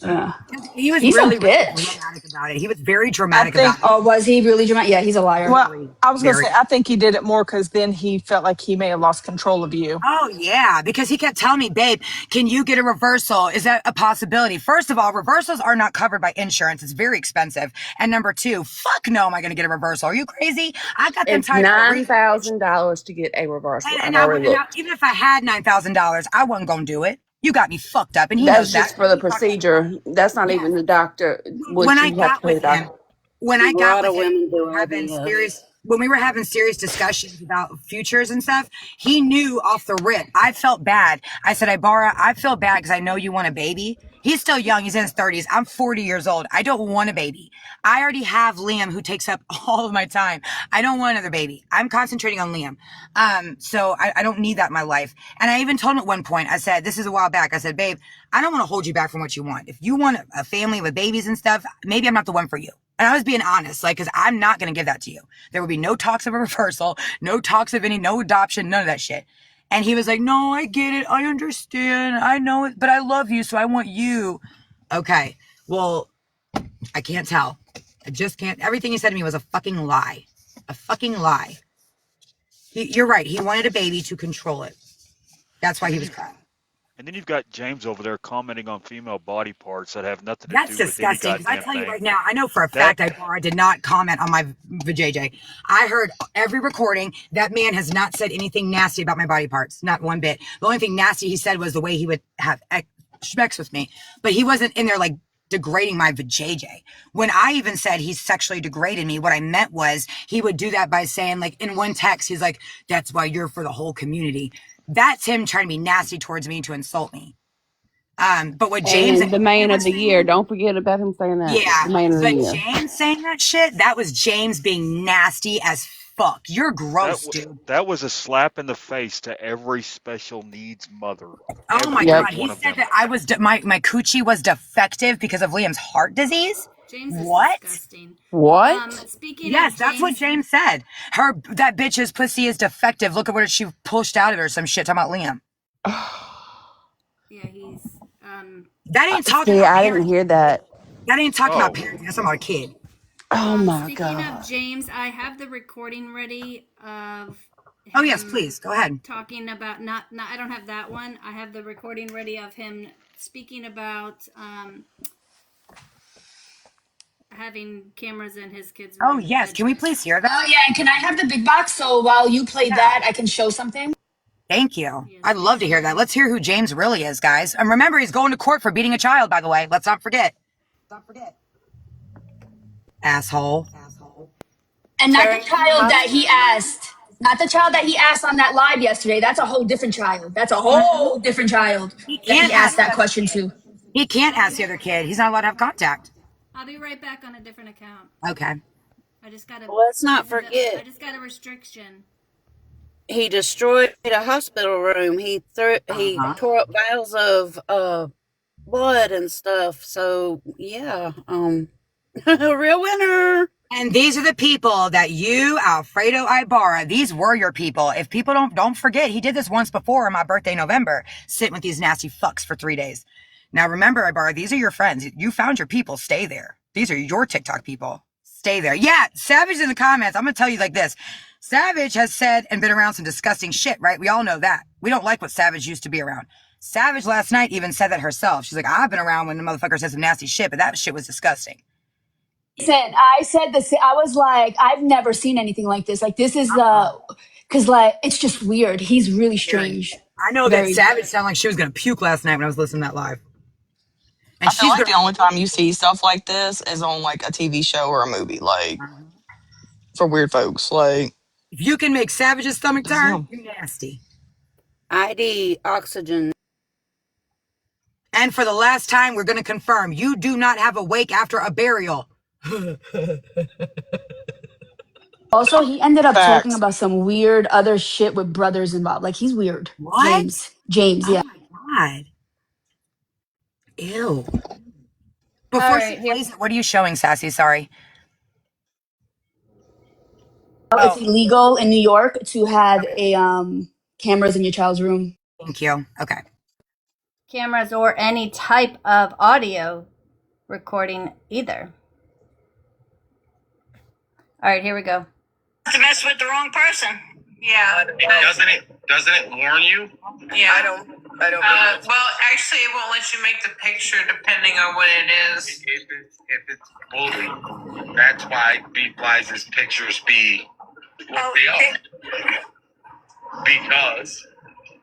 Yeah. He's really really bitch. dramatic about it. He was very dramatic think- about it. Oh, was he really dramatic? Yeah, he's a liar. Well, I was going to Very. say, I think he did it more because then he felt like he may have lost control of you. Oh, yeah, because he kept telling me, babe, can you get a reversal? Is that a possibility? First of all, reversals are not covered by insurance. It's very expensive. And number two, fuck no, am I going to get a reversal? Are you crazy? I got them It's tied $9,000 to get a reversal. And I've already looked. even if I had $9,000, I wasn't going to do it. You got me fucked up. And he That's knows that. just for the procedure. That's not even the doctor. When I got with him, when I got lot of with him, women do having IVF. when we were having serious discussions about futures and stuff, he knew off the rip. I felt bad. I said, Ibarra, I feel bad because I know you want a baby. He's still young. He's in his 30s. I'm 40 years old. I don't want a baby. I already have Liam who takes up all of my time. I don't want another baby. I'm concentrating on Liam. So I don't need that in my life. And I even told him at one point, I said, this is a while back. I said, babe, I don't want to hold you back from what you want. If you want a family with babies and stuff, maybe I'm not the one for you. And I was being honest, like, cause I'm not going to give that to you. There will be no talks of a reversal, no talks of no adoption, none of that shit. And he was like, no, I get it. I understand. I know it, but I love you. So I want you. Okay. Well, I can't tell. I just can't. Everything he said to me was a fucking lie. A fucking lie. You're right. He wanted a baby to control it. That's why he was crying. And then you've got James over there commenting on female body parts that have nothing to That's do with any disgusting. 'Cause I goddamn tell you thing. right now, I know for a fact I did not comment on my vajayjay. I heard every recording. That man has not said anything nasty about my body parts. Not one bit. The only thing nasty he said was the way he would have sex with me. But he wasn't in there like degrading my vajayjay. When I even said he sexually degraded me, what I meant was he would do that by saying, like, in one text, he's like, that's why you're for the whole community. That's him trying to be nasty towards me to insult me. But what James, And the man of the year, don't forget about him saying that. yeah, The man of the but year. James saying that shit, that was James being nasty as fuck. You're gross, dude. That was a slap in the face to every special needs mother. Oh my Every God. He one of said them. that I was, my coochie was defective because of Liam's heart disease. James is What? disgusting. What? Speaking Yes, of that's what James said. That bitch's pussy is defective. Look at what she pushed out of her. Some shit talking about Liam. Yeah, he's That ain't talking See, about I parenting. didn't hear that. That ain't talking about Oh. parenting. That's talking about a kid. Oh my speaking God. of James, I have the recording ready of Oh yes, him please go ahead. talking about not I don't have that one. I have the recording ready of him speaking about having cameras in his kids' Oh room. yes, can we please hear Oh that? yeah, and can I have the big box so while you play that, I can show something? Thank you. I'd love to hear that. Let's hear who James really is, guys. And remember, he's going to court for beating a child, by the way. Let's not forget. Asshole. And not the child that he asked. Not the child that he asked on that live yesterday. That's a whole different child. That's a whole different child that he asked that question to. He can't ask the other kid. He's not allowed to have contact. I'll be right back on a different account. Okay. I just got Let's not I forget, just got a restriction. he destroyed a hospital room. He tore up vials of blood and stuff. So yeah, a real winner. And these are the people that you, Alfredo Ibarra, these were your people. If people don't forget, he did this once before on my birthday, November, sitting with these nasty fucks for 3 days. Now remember, Ibarra, these are your friends. You found your people. Stay there. These are your TikTok people. stay there. Yeah, Savage in the comments. I'm gonna tell you like this. Savage has said and been around some disgusting shit, right? We all know that. We don't like what Savage used to be around. Savage last night even said that herself. She's like, I've been around when the motherfucker said some nasty shit, but that shit was disgusting. Listen, I said this. I was like, I've never seen anything like this. Like, this is because like it's just weird. He's really strange. I know that Savage sounded like she was gonna puke last night when I was listening to that live. And I feel like the only time you see stuff like this is on like a TV show or a movie, like for weird folks. Like, if you can make Savage's stomach turn, you're nasty. ID oxygen. And for the last time, we're gonna confirm you do not have a wake after a burial. Also, he ended up talking about some weird other shit with brothers involved. Like, he's weird. What? James, yeah. Oh my God. Ew. Before she plays it, what are you showing, Sassy? Sorry. It's illegal in New York to have a cameras in your child's room. Thank you. Okay. Cameras or any type of audio recording either. All right, here we go. To mess with the wrong person. Yeah. Doesn't it warn you? Yeah. I don't well, actually, it won't let you make the picture depending on what it is. If it's bully, that's why B. Bly's pictures be what they are. Because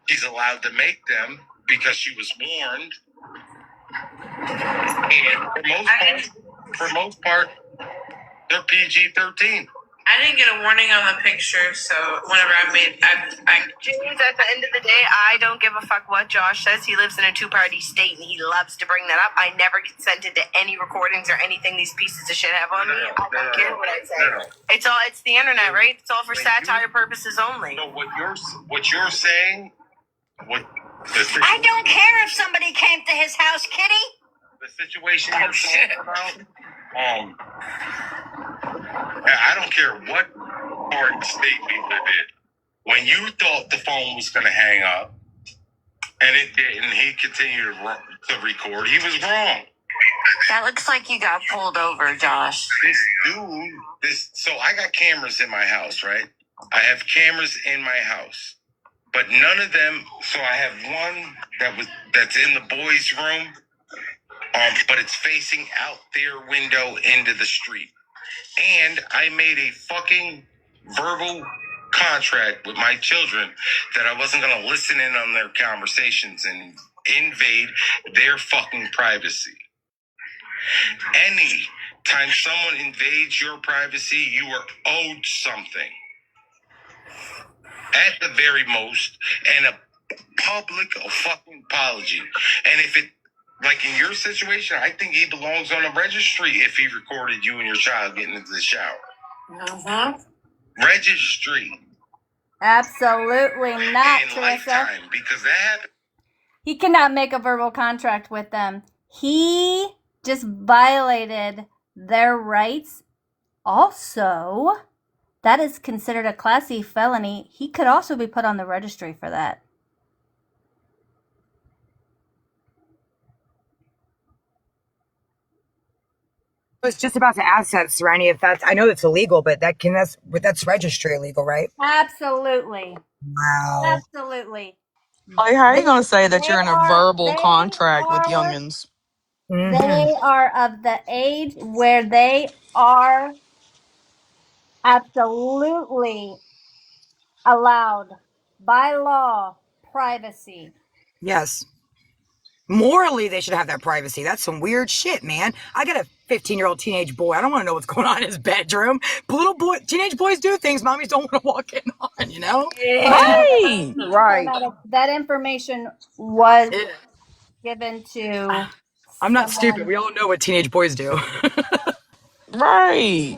she's allowed to make them because she was warned. And for most part, they're PG-13. I didn't get a warning on the picture, so whenever I James, at the end of the day, I don't give a fuck what Josh says. He lives in a two-party state, and he loves to bring that up. I never consented to any recordings or anything these pieces of shit have on me. I don't care what I say. It's the internet, right? It's all for satire purposes only. So what you're saying, I don't care if somebody came to his house, Kitty. The situation you're talking about, I don't care what part of the state we live in. When you thought the phone was going to hang up, and it didn't, he continued to record, he was wrong. That looks like you got pulled over, Josh. So I got cameras in my house, right? I have cameras in my house, but none of them. So I have one that's in the boys' room, but it's facing out their window into the street. And I made a fucking verbal contract with my children that I wasn't going to listen in on their conversations and invade their fucking privacy. Any time someone invades your privacy, you are owed something. At the very most, and a public fucking apology. And if it, like in your situation, I think he belongs on a registry if he recorded you and your child getting into the shower. Registry. Absolutely not, In Teresa. lifetime, because that happened. He cannot make a verbal contract with them. He just violated their rights. Also, that is considered a Class C felony. He could also be put on the registry for that. I was just about to ask that, Sereni, if that's, I know it's illegal, but that's registry illegal, right? Absolutely. Wow. Absolutely. Like, how are you gonna say that you're in a verbal contract with youngins? They are of the age where they are absolutely allowed by law privacy. Yes. Morally, they should have that privacy. That's some weird shit, man. I got a 15-year-old teenage boy. I don't want to know what's going on in his bedroom. Teenage boys do things mommies don't want to walk in on, you know? Right. Right. That information was given to... I'm not stupid. We all know what teenage boys do. Right.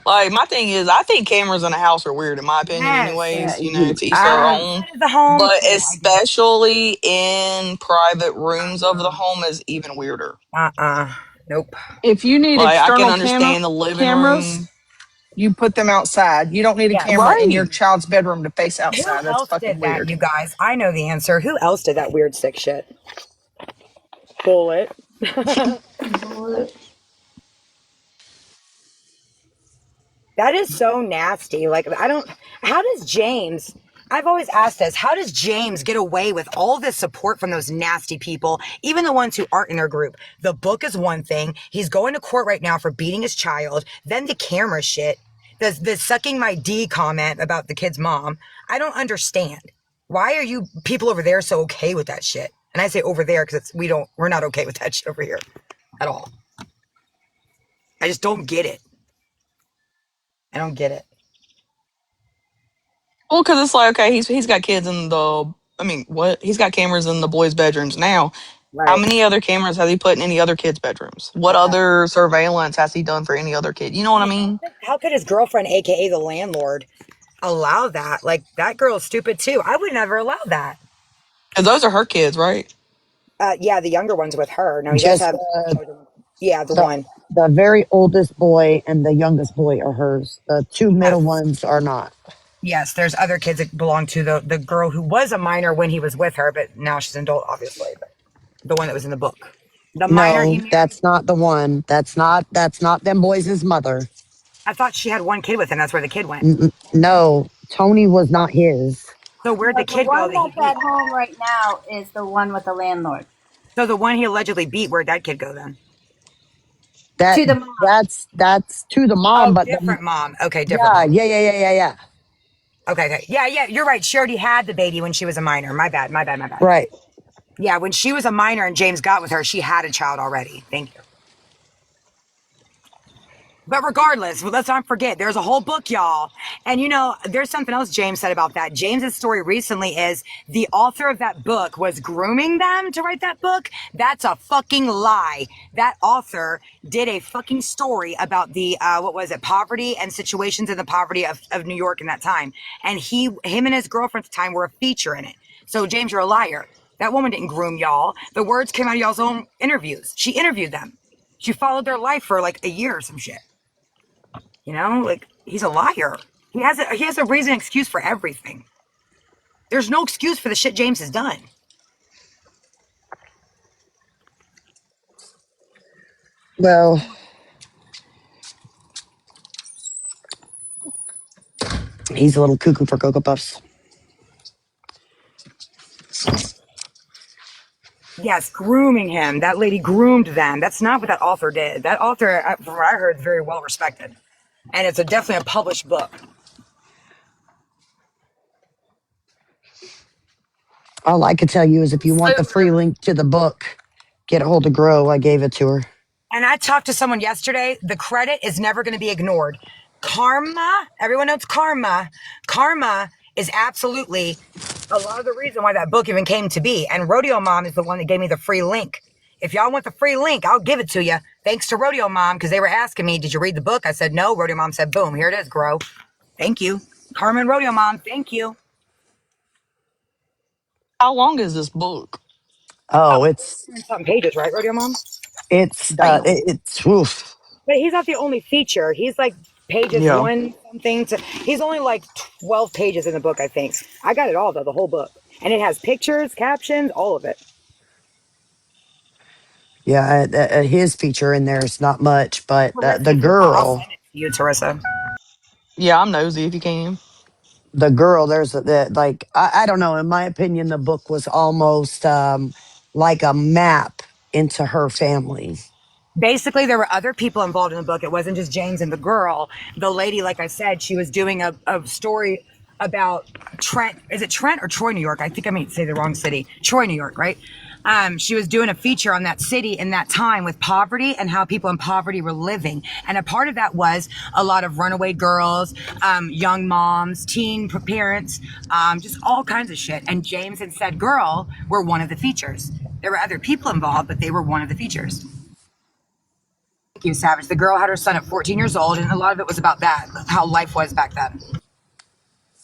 Like, my thing is, I think cameras in the house are weird, in my opinion, anyways. You know, to each their own. But especially in private rooms of the home is even weirder. Nope. If you need Like, I external can understand the living cameras, room. you put them outside. You don't need a camera in your child's bedroom to face outside. Who That's else fucking did that, weird. you guys? I know the answer. Who else did that weird sick shit? Bullet. That is so nasty. Like, how does James, I've always asked this, how does James get away with all this support from those nasty people, even the ones who aren't in their group? The book is one thing. He's going to court right now for beating his child. Then the camera shit. The sucking my D comment about the kid's mom. I don't understand. Why are you people over there so okay with that shit? And I say over there because we're not okay with that shit over here at all. I just don't get it. I don't get it. Well, because it's like, okay, he's got kids in the. I mean, what? He's got cameras in the boys' bedrooms now. Right. How many other cameras has he put in any other kids' bedrooms? What other surveillance has he done for any other kid? You know what I mean? How could his girlfriend, aka the landlord, allow that? Like, that girl's stupid too. I would never allow that. And those are her kids, right? Yeah, the younger one's with her. No, he Just, does have. Yeah, the one. The very oldest boy and the youngest boy are hers. The two middle ones are not. Yes, there's other kids that belong to the girl who was a minor when he was with her, but now she's an adult, obviously. But the one that was in the book. The minor. No, that's not the one. That's not them boys' mother. I thought she had one kid with him. That's where the kid went. No, Tony was not his. So where'd the kid one go? that's at home right now is the one with the landlord. So the one he allegedly beat, where'd that kid go then? To the mom. That's to the mom, but different mom. Okay, different. Mom. Yeah. Okay. Yeah. You're right. She already had the baby when she was a minor. My bad. Right. Yeah, when she was a minor and James got with her, she had a child already. Thank you. But regardless, let's not forget, there's a whole book, y'all. And there's something else James said about that. James's story recently is the author of that book was grooming them to write that book. That's a fucking lie. That author did a fucking story about the, poverty and situations in the poverty of New York in that time. And him and his girlfriend at the time were a feature in it. So James, you're a liar. That woman didn't groom y'all. The words came out of y'all's own interviews. She interviewed them. She followed their life for like a year or some shit. He's a liar. He has a reason, excuse for everything. There's no excuse for the shit James has done. Well, he's a little cuckoo for Cocoa Puffs. Yes, grooming him. That lady groomed them. That's not what that author did. That author, from what I heard, is very well respected. And it's definitely a published book. All I could tell you is if you want the free link to the book, get a hold of Grow. I gave it to her. And I talked to someone yesterday. The credit is never going to be ignored. Karma, everyone knows karma. Karma is absolutely a lot of the reason why that book even came to be. And Rodeo Mom is the one that gave me the free link. If y'all want the free link, I'll give it to you. Thanks to Rodeo Mom, because they were asking me, did you read the book? I said, no. Rodeo Mom said, boom, here it is, Grow. Thank you. Carmen Rodeo Mom, thank you. How long is this book? Oh, it's some pages, right, Rodeo Mom? It's oof. But he's not the only feature. He's like pages one something to. He's only like 12 pages in the book, I think. I got it all though, the whole book, and it has pictures, captions, all of it. Yeah, his feature in there is not much, but the girl. I'll send it to you, Teresa. Yeah, I'm nosy if you can. The girl, I don't know. In my opinion, the book was almost like a map into her family. Basically, there were other people involved in the book. It wasn't just James and the girl. The lady, like I said, she was doing a story about Trent. Is it Trent or Troy, New York? I think I may say the wrong city. Troy, New York, right? She was doing a feature on that city in that time with poverty and how people in poverty were living. And a part of that was a lot of runaway girls, young moms, teen parents, just all kinds of shit. And James and said girl were one of the features. There were other people involved, but they were one of the features. Thank you, Savage. The girl had her son at 14 years old, and a lot of it was about that, how life was back then.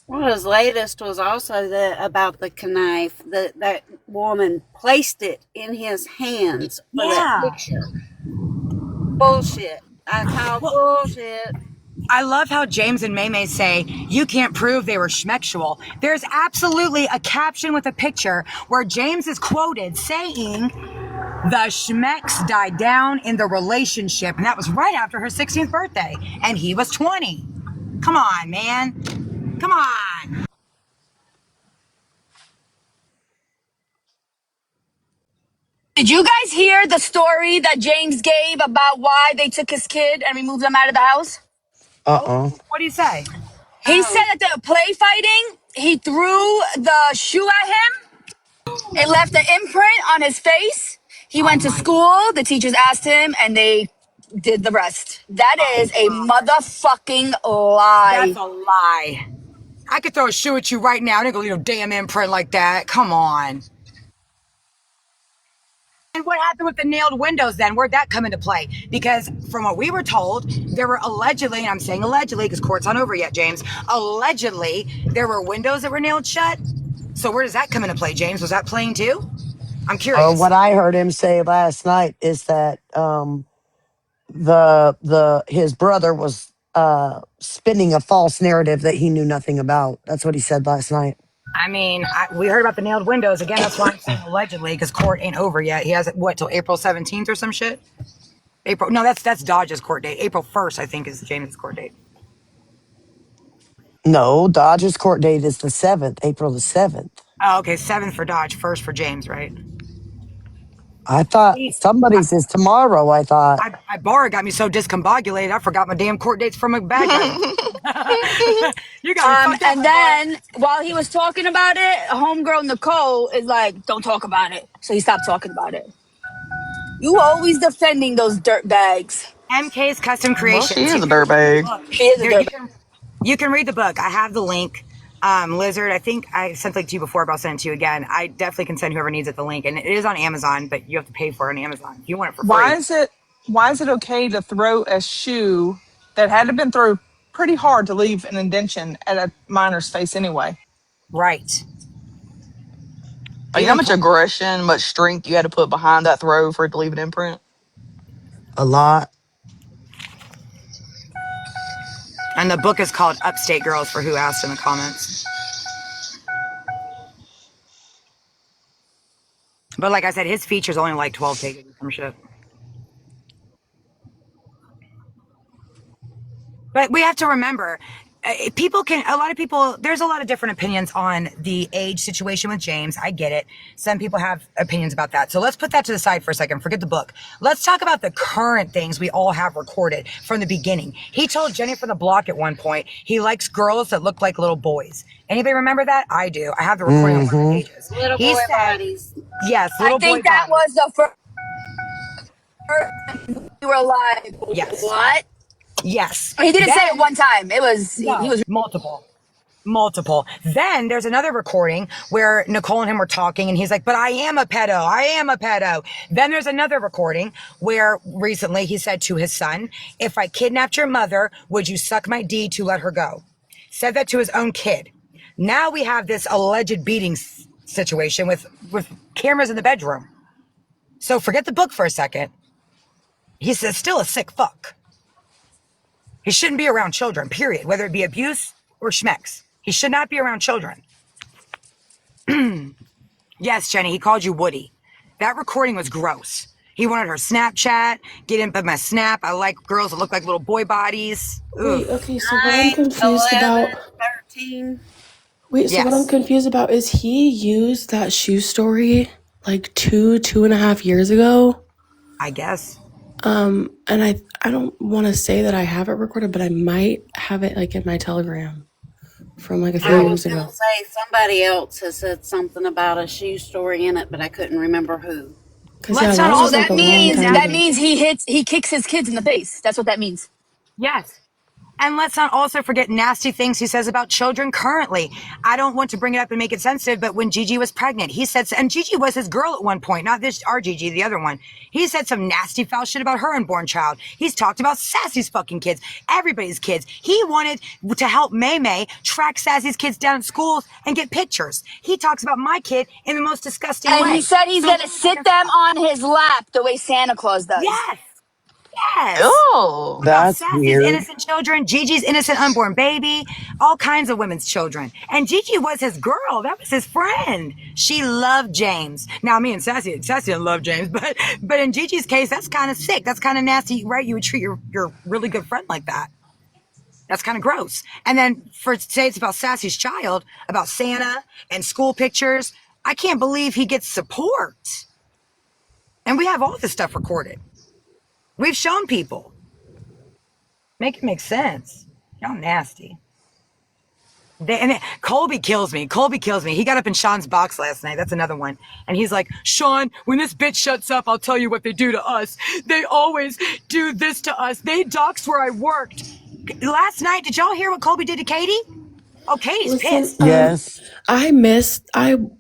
Well, his latest was also about the knife. That woman placed it in his hands for that picture. Bullshit. I call bullshit. I love how James and Maymay say, you can't prove they were schmexual. There's absolutely a caption with a picture where James is quoted saying, the schmecks died down in the relationship. And that was right after her 16th birthday. And he was 20. Come on, man. Come on. Did you guys hear the story that James gave about why they took his kid and removed him out of the house? What do you say? He said that they were play fighting. He threw the shoe at him. It left an imprint on his face. He went to school. The teachers asked him, and they did the rest. That is a motherfucking lie. That's a lie. I could throw a shoe at you right now. I didn't go leave no damn imprint like that. Come on. And what happened with the nailed windows then? Where'd that come into play? Because from what we were told, there were allegedly, and I'm saying allegedly because court's not over yet, James, allegedly there were windows that were nailed shut. So where does that come into play, James? Was that playing too? I'm curious. What I heard him say last night is that his brother was spinning a false narrative that he knew nothing about. That's what he said last night. I mean, we heard about the nailed windows. Again, that's why I'm saying allegedly, because court ain't over yet. He has, what, till April 17th or some shit? No, that's Dodge's court date. April 1st, I think, is James' court date. No, Dodge's court date is the 7th, April the 7th. Oh, okay, 7th for Dodge, 1st for James, right? I thought somebody's is tomorrow, I thought. My bar got me so discombobulated, I forgot my damn court dates from a bag. You got me fucked up, and then while he was talking about it, homegirl Nicole is like, "Don't talk about it." So he stopped talking about it. You always defending those dirt bags. MK's Custom Creations. Well, she is a dirtbag. She is a dirtbag. You can read the book. I have the link. Lizard, I think I sent it to you before, but I'll send it to you again. I definitely can send whoever needs it the link. And it is on Amazon, but you have to pay for it on Amazon. If you want it for free. Why is it okay to throw a shoe that had to been thrown pretty hard to leave an indentation at a minor's face anyway? Right. You know how much aggression, much strength you had to put behind that throw for it to leave an imprint? A lot. And the book is called Upstate Girls, for who asked in the comments. But like I said, his feature's only like 12 pages or some shit. But we have to remember, there's a lot of different opinions on the age situation with James. I get it. Some people have opinions about that. So let's put that to the side for a second. Forget the book. Let's talk about the current things we all have recorded from the beginning. He told Jenny from the block at one point, he likes girls that look like little boys. Anybody remember that? I do. I have the recording on one of the pages. Little boy bodies. Yes, little boy I think that bodies. was the first you were like, yes. What? Yes. He didn't say it one time. It was he was multiple. Then there's another recording where Nicole and him were talking and he's like, but I am a pedo. Then there's another recording where recently he said to his son, if I kidnapped your mother, would you suck my D to let her go? Said that to his own kid. Now we have this alleged beating situation with cameras in the bedroom. So forget the book for a second. He's still a sick fuck. He shouldn't be around children, period. Whether it be abuse or schmex. He should not be around children. Yes, Jenny, he called you Woody. That recording was gross. He wanted her Snapchat, get into my Snap. I like girls that look like little boy bodies. Wait, okay, so what I'm confused about... 13. Wait, so what I'm confused about is he used that shoe story like 2.5 years ago? I guess. And I don't want to say that I have it recorded, but I might have it like in my Telegram from like a few years ago. I was going to say somebody else has said something about a shoe story in it, but I couldn't remember who. That means he kicks his kids in the face. That's what that means. Yes. And let's not also forget nasty things he says about children currently. I don't want to bring it up and make it sensitive, but when Gigi was pregnant, he said, and Gigi was his girl at one point, not this, our Gigi, the other one. He said some nasty foul shit about her unborn child. He's talked about Sassy's fucking kids, everybody's kids. He wanted to help May track Sassy's kids down at schools and get pictures. He talks about my kid in the most disgusting way. And he said he's going to sit them on his lap the way Santa Claus does. Yes. Oh, that's weird. Innocent children, Gigi's innocent unborn baby, all kinds of women's children. And Gigi was his girl. That was his friend. She loved James. Now, me and Sassy didn't love James, but in Gigi's case, that's kind of sick. That's kind of nasty, right? You would treat your really good friend like that. That's kind of gross. And then for say it's about Sassy's child, about Santa and school pictures, I can't believe he gets support. And we have all this stuff recorded. We've shown people. Make it make sense. Y'all nasty. Colby kills me. Colby kills me. He got up in Sean's box last night. That's another one. And he's like, Sean, when this bitch shuts up, I'll tell you what they do to us. They always do this to us. They doxed where I worked. Last night, did y'all hear what Colby did to Katie? Oh, Katie's pissed. Yes. I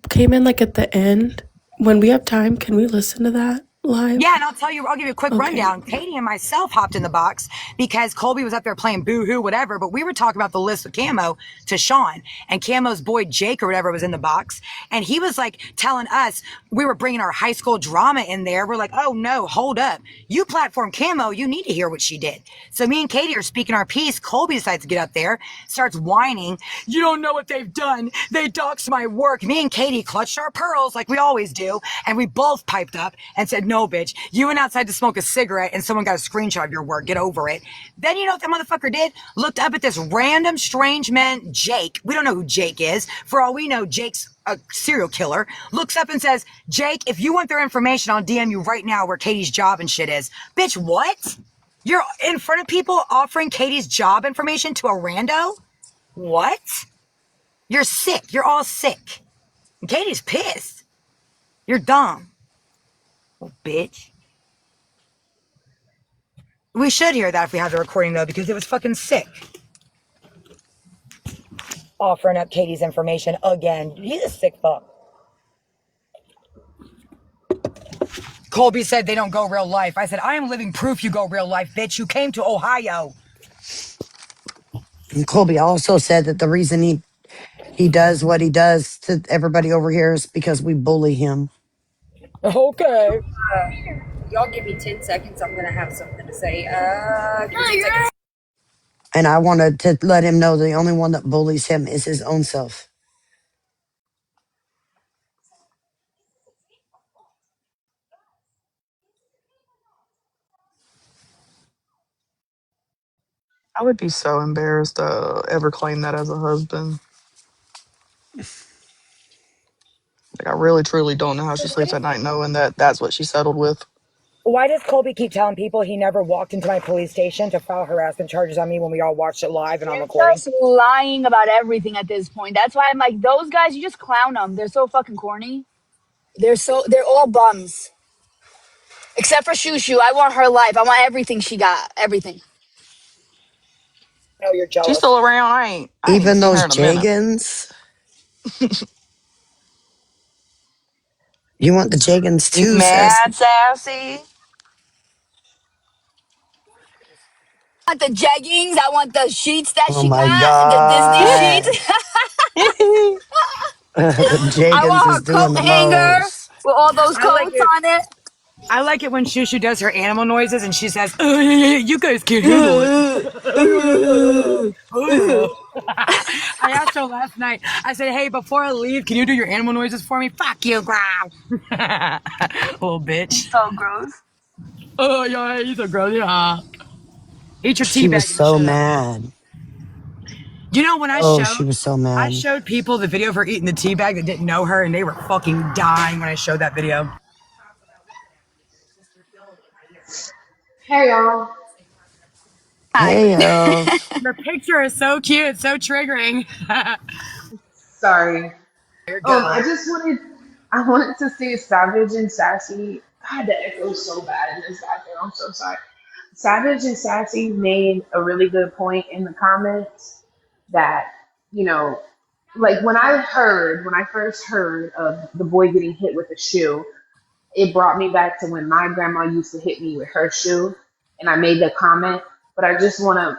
came in like at the end. When we have time, can we listen to that live? Yeah, and I'll give you a quick rundown. Katie and myself hopped in the box because Colby was up there playing boo-hoo, whatever, but we were talking about the list of Camo to Sean, and Camo's boy Jake or whatever was in the box, and he was like telling us, we were bringing our high school drama in there. We're like, oh no, hold up. You platform Camo, you need to hear what she did. So me and Katie are speaking our piece. Colby decides to get up there, starts whining. You don't know what they've done. They doxed my work. Me and Katie clutched our pearls like we always do, and we both piped up and said, no, bitch, you went outside to smoke a cigarette and someone got a screenshot of your work. Get over it. Then you know what that motherfucker did? Looked up at this random strange man, Jake. We don't know who Jake is. For all we know, Jake's a serial killer. Looks up and says, Jake, if you want their information, I'll DM you right now where Katie's job and shit is. Bitch, what? You're in front of people offering Katie's job information to a rando? What? You're sick. You're all sick. And Katie's pissed. You're dumb. Oh, bitch. We should hear that if we have the recording, though, because it was fucking sick. Offering up Katie's information again. He's a sick fuck. Colby said they don't go real life. I said, I am living proof you go real life, bitch. You came to Ohio. And Colby also said that the reason he does what he does to everybody over here is because we bully him. Okay. Y'all give me 10 seconds. I'm going to have something to say. And I wanted to let him know the only one that bullies him is his own self. I would be so embarrassed to ever claim that as a husband. Like, I really, truly don't know how she sleeps at night knowing that that's what she settled with. Why does Colby keep telling people he never walked into my police station to file harassment charges on me when we all watched it live and on recording? Just lying about everything at this point. That's why I'm like, those guys, you just clown them. They're so fucking corny. They're all bums. Except for Shushu. I want her life. I want everything she got. Everything. No, you're jealous. She's still around. I ain't Even seen those her in a minute. Jagans. You want the Jagans too, Mad Sassy. I want the jeggings. I want the sheets that Oh she my got. The God. Disney sheets. The I Jagans want is her doing coat the hanger most. with all those coats on it. I like it when Shushu does her animal noises and she says, oh, yeah, you guys can't handle it. I asked her last night, I said, hey, before I leave, can you do your animal noises for me? Fuck you, growl. Little bitch. So gross. Oh, yeah, he's so gross, yeah. Eat your She tea bag. was so mad. You know, when she was so mad. I showed people the video of her eating the tea bag that didn't know her, and they were fucking dying when I showed that video. Hey y'all. Hey, Your picture is so cute, so triggering. Sorry. I wanted to see Savage and Sassy. I had to echo so bad in this bathroom. I'm so sorry. Savage and Sassy made a really good point in the comments that, you know, like when I first heard of the boy getting hit with a shoe, it brought me back to when my grandma used to hit me with her shoe, and I made that comment. But I just want to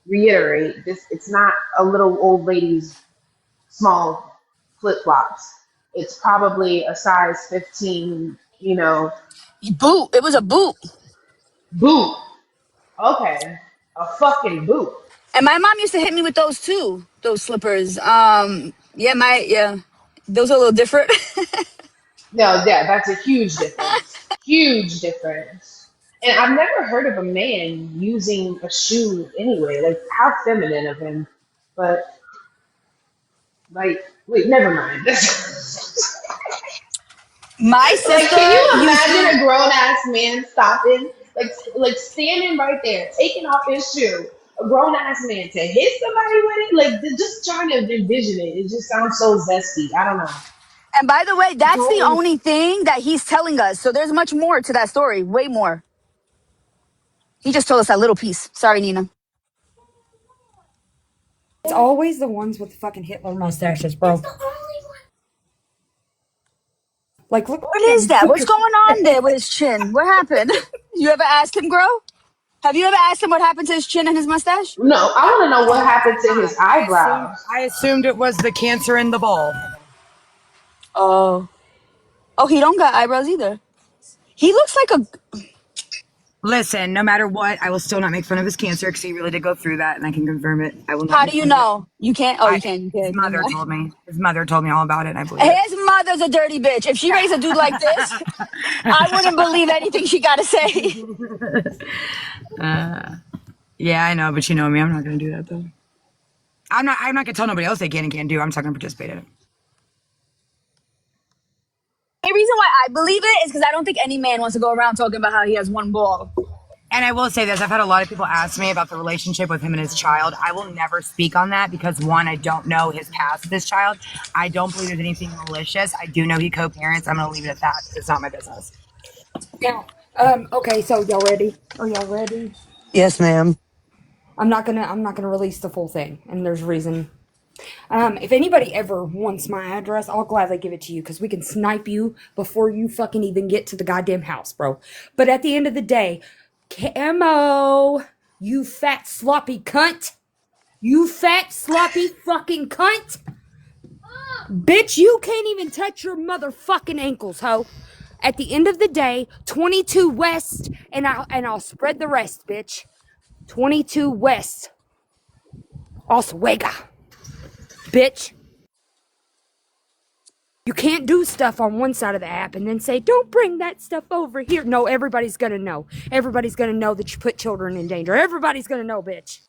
reiterate this: it's not a little old lady's small flip-flops. It's probably a size 15, you know. Boot. It was a boot. Boot. Okay. A fucking boot. And my mom used to hit me with those too. Those slippers. Those are a little different. No, yeah, that's a huge difference. Huge difference. And I've never heard of a man using a shoe anyway. Like, how feminine of him. But, like, wait, never mind. My Like, sister can you used to. imagine a grown ass man stopping, like standing right there, taking off his shoe, a grown ass man to hit somebody with it? Like, just trying to envision it. It just sounds so zesty. I don't know. And by the way, that's the only thing that he's telling us. So there's much more to that story, way more. He just told us that little piece. Sorry, Nina. It's always the ones with the fucking Hitler mustaches, bro. Like, look. What is that? What's going on there with his chin? What happened? You ever asked him, Grow? Have you ever asked him what happened to his chin and his mustache? No, I want to know what happened to his eyebrows. I assumed it was the cancer in the ball. Oh, he don't got eyebrows either. He looks like a. Listen, no matter what, I will still not make fun of his cancer because he really did go through that, and I can confirm it. I will not. How do you know? You can't. Oh, you can't. His mother told me. His mother told me all about it, and I believe His mother's a dirty bitch. If she raised a dude like this, I wouldn't believe anything she got to say. Yeah, I know, but you know me. I'm not going to do that though. I'm not going to tell nobody else they can and can't do. I'm just not going to participate in it. The reason why I believe it is because I don't think any man wants to go around talking about how he has one ball. And I will say this, I've had a lot of people ask me about the relationship with him and his child. I will never speak on that because, one, I don't know his past with his child. I don't believe there's anything malicious. I do know he co-parents. I'm going to leave it at that. It's not my business. Now, okay, so y'all ready? Are y'all ready? Yes, ma'am. I'm not gonna release the full thing, and there's a reason. If anybody ever wants my address, I'll gladly give it to you because we can snipe you before you fucking even get to the goddamn house, bro. But at the end of the day, Camo, you fat sloppy cunt. You fat sloppy fucking cunt. Bitch, you can't even touch your motherfucking ankles, ho. At the end of the day, 22 West, and I'll spread the rest, bitch. 22 West. Oswego. Bitch. You can't do stuff on one side of the app and then say, don't bring that stuff over here. No, everybody's gonna know. Everybody's gonna know that you put children in danger. Everybody's gonna know, bitch.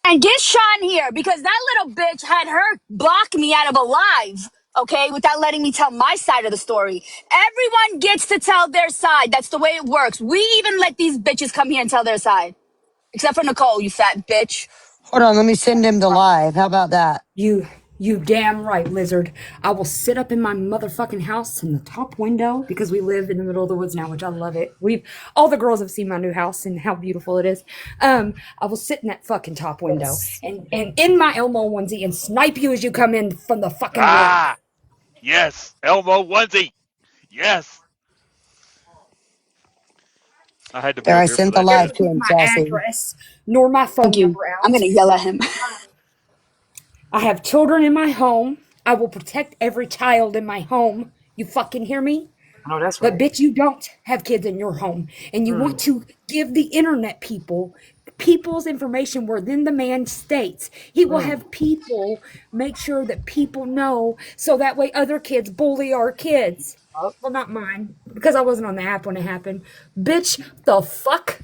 And get Sean here because that little bitch had her block me out of a live, okay, without letting me tell my side of the story. Everyone gets to tell their side. That's the way it works. We even let these bitches come here and tell their side. Except for Nicole, you fat bitch. Hold on, let me send him the live. How about that? You damn right, lizard. I will sit up in my motherfucking house in the top window because we live in the middle of the woods now, which I love it. All the girls have seen my new house and how beautiful it is. I will sit in that fucking top window and in my Elmo onesie and snipe you as you come in from the fucking Ah, yes, Elmo onesie. Yes. I had to be There, up I here for sent the that live shit. to him, my Sassy. address nor my phone Thank you. number out. I'm gonna yell at him. I have children in my home. I will protect every child in my home. You fucking hear me? Oh, that's right. But bitch, you don't have kids in your home. And you want to give the internet people's information within the man's states. He will have people make sure that people know so that way other kids bully our kids. Well, not mine, because I wasn't on the app when it happened. Bitch, the fuck?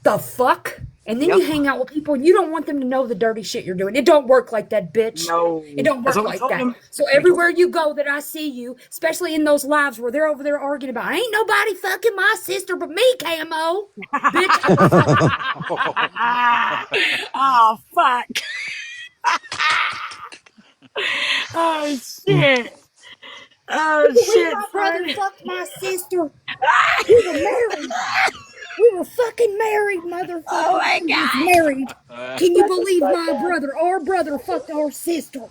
The fuck? And then you hang out with people and you don't want them to know the dirty shit you're doing. It don't work like that, bitch. No. It don't work like that. So everywhere you go that I see you, especially in those lives where they're over there arguing about, ain't nobody fucking my sister but me, Camo. Bitch. Oh, fuck. Oh, shit. Oh, shit. My brother fucked my sister. We were married. We were fucking married, motherfucker. Oh my God. Married. Can you believe our brother fucked our sister?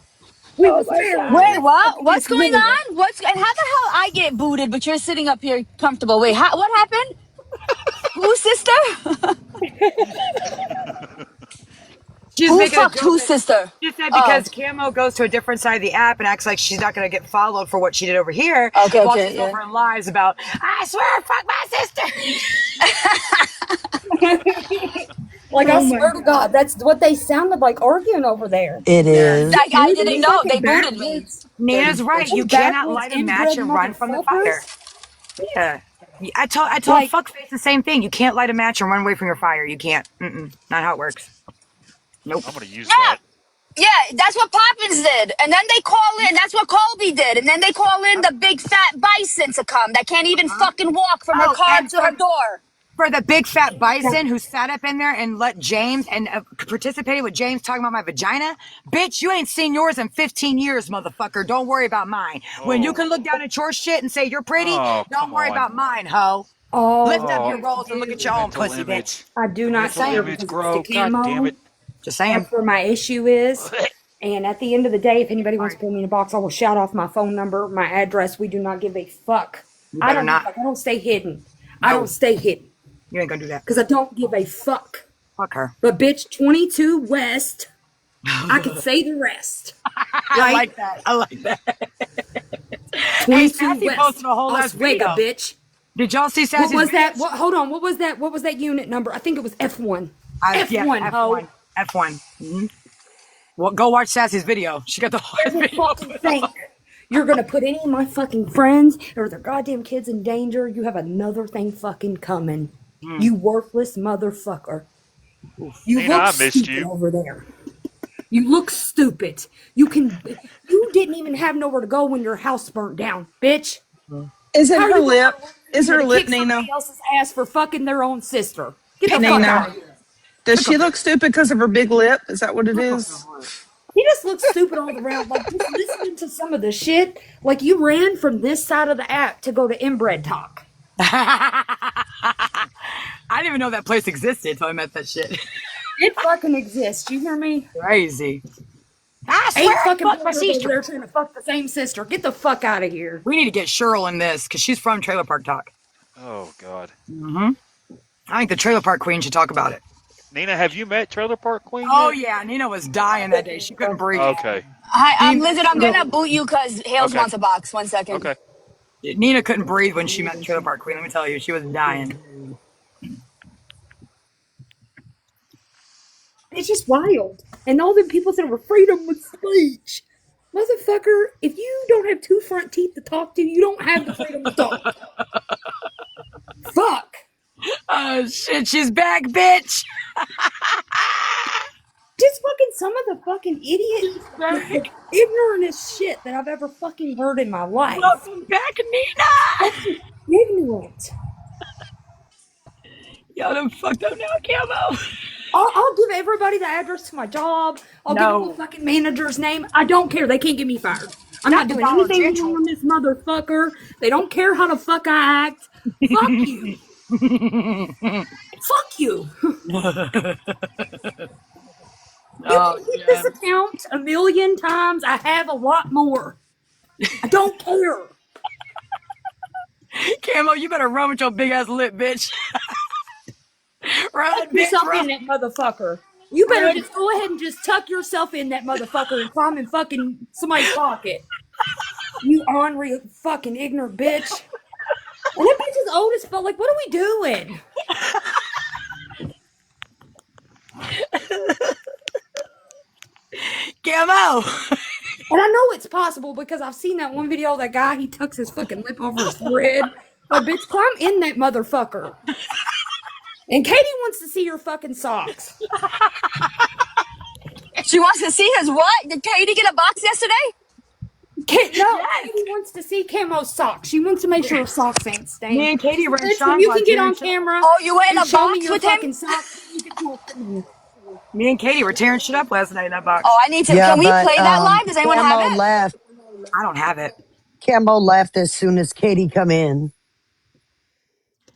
We was married. Wait, what? What's going on? And how the hell I get booted, but you're sitting up here comfortable? Wait, what happened? Whose sister? Who fucked whose sister? She said because Camo goes to a different side of the app and acts like she's not going to get followed for what she did over here. Okay, while she's over in lives about, I swear, fuck my sister. Like, I swear to God, that's what they sounded like arguing over there. It is. I didn't know. They booted me. Nina's right. You cannot light a match and run from the fire. Yeah. I told Like- fuckface the same thing. You can't light a match and run away from your fire. You can't. Not how it works. Nope. I'm gonna use that. Yeah, that's what Poppins did. And then they call in, that's what Colby did. And then they call in the big fat bison to come that can't even fucking walk from her car to her door. For the big fat bison who sat up in there and let James and participated with James talking about my vagina. Bitch, you ain't seen yours in 15 years, motherfucker. Don't worry about mine. When you can look down at your shit and say you're pretty, don't worry about mine, ho. Lift up your rolls and look at your own pussy, bitch. I do not say image, bro. God damn it. Just saying. That's where my issue is. And at the end of the day, if anybody wants to put me in a box, I will shout off my phone number, my address. We do not give a fuck. I don't give a fuck. I don't stay hidden. No. I don't stay hidden. You ain't gonna do that. Because I don't give a fuck. Fuck her. But bitch, 22 West, I can say the rest. I like that. 22 West. Posted a whole last video. video. Bitch. Did y'all see Sassy's What was that? videos? Hold on. What was that? What was that unit number? I think it was F1. F1, ho. F1. Mm-hmm. Well, go watch Sassy's video. She got the whole video. Think you're gonna put any of my fucking friends or their goddamn kids in danger? You have another thing fucking coming. You worthless motherfucker. You Nina, look I missed stupid you. over there. You look stupid. You didn't even have nowhere to go when your house burnt down, bitch. Is it How her you lip? Is her gonna lip, kick Nina? somebody else's ass for fucking their own sister. Get the fuck Nina, out of here. does she look stupid because of her big lip? Is that what it is? He just looks stupid all around. Like, just listening to some of the shit. Like, you ran from this side of the app to go to Inbred Talk. I didn't even know that place existed until I met that shit. It fucking exists. You hear me? Crazy. I Ain't swear fucking fuck my brothers over sister. there trying to fuck the same sister. Get the fuck out of here. We need to get Cheryl in this because she's from Trailer Park Talk. Oh God. Mm-hmm. I think the Trailer Park Queen should talk about it. Nina, have you met Trailer Park Queen? Oh yet? yeah, Nina was dying that day. She couldn't breathe. Okay. Hi, Lizard, I'm gonna boot you because Hales wants a box. 1 second. Okay. Nina couldn't breathe when she met the Trailer Park Queen. Let me tell you, she was dying. It's just wild. And all the people said we're freedom of speech. Motherfucker, if you don't have two front teeth to talk to, you don't have the freedom to talk. Fuck. Oh shit, she's back, bitch. Just fucking some of the fucking idiots, ignorant as shit that I've ever fucking heard in my life. Welcome back, Nina. Ignorant. Y'all done fucked up now, Camo. I'll give everybody the address to my job. I'll give them the fucking manager's name. I don't care. They can't get me fired. I'm not doing anything wrong on this motherfucker. They don't care how the fuck I act. Fuck you. Fuck you. You can hit this account 1,000,000 times. I have a lot more. I don't care. Camo, you better run with your big ass lip, bitch. Run, Tuck bitch, yourself run. in that motherfucker. You better just go ahead and just tuck yourself in that motherfucker and climb in fucking somebody's pocket. You ornery fucking ignorant bitch. And that bitch is old as fuck. Like, what are we doing? Camo. And I know it's possible because I've seen that one video of that guy, he tucks his fucking lip over his forehead. But bitch, climb in that motherfucker. And Katie wants to see your fucking socks. She wants to see his what? Did Katie get a box yesterday? Katie wants to see Camo's socks. She wants to make sure her socks ain't stained. Me and Katie ran Bitch, Sean when you can get tearing on shit- camera. Oh, you went in and a show me box your with him? fucking socks. You can talk to me. Me and Katie were tearing shit up last night in that box. Oh, I need to. Can we play that live? Does anyone have it? Left. I don't have it. Cambo left as soon as Katie come in.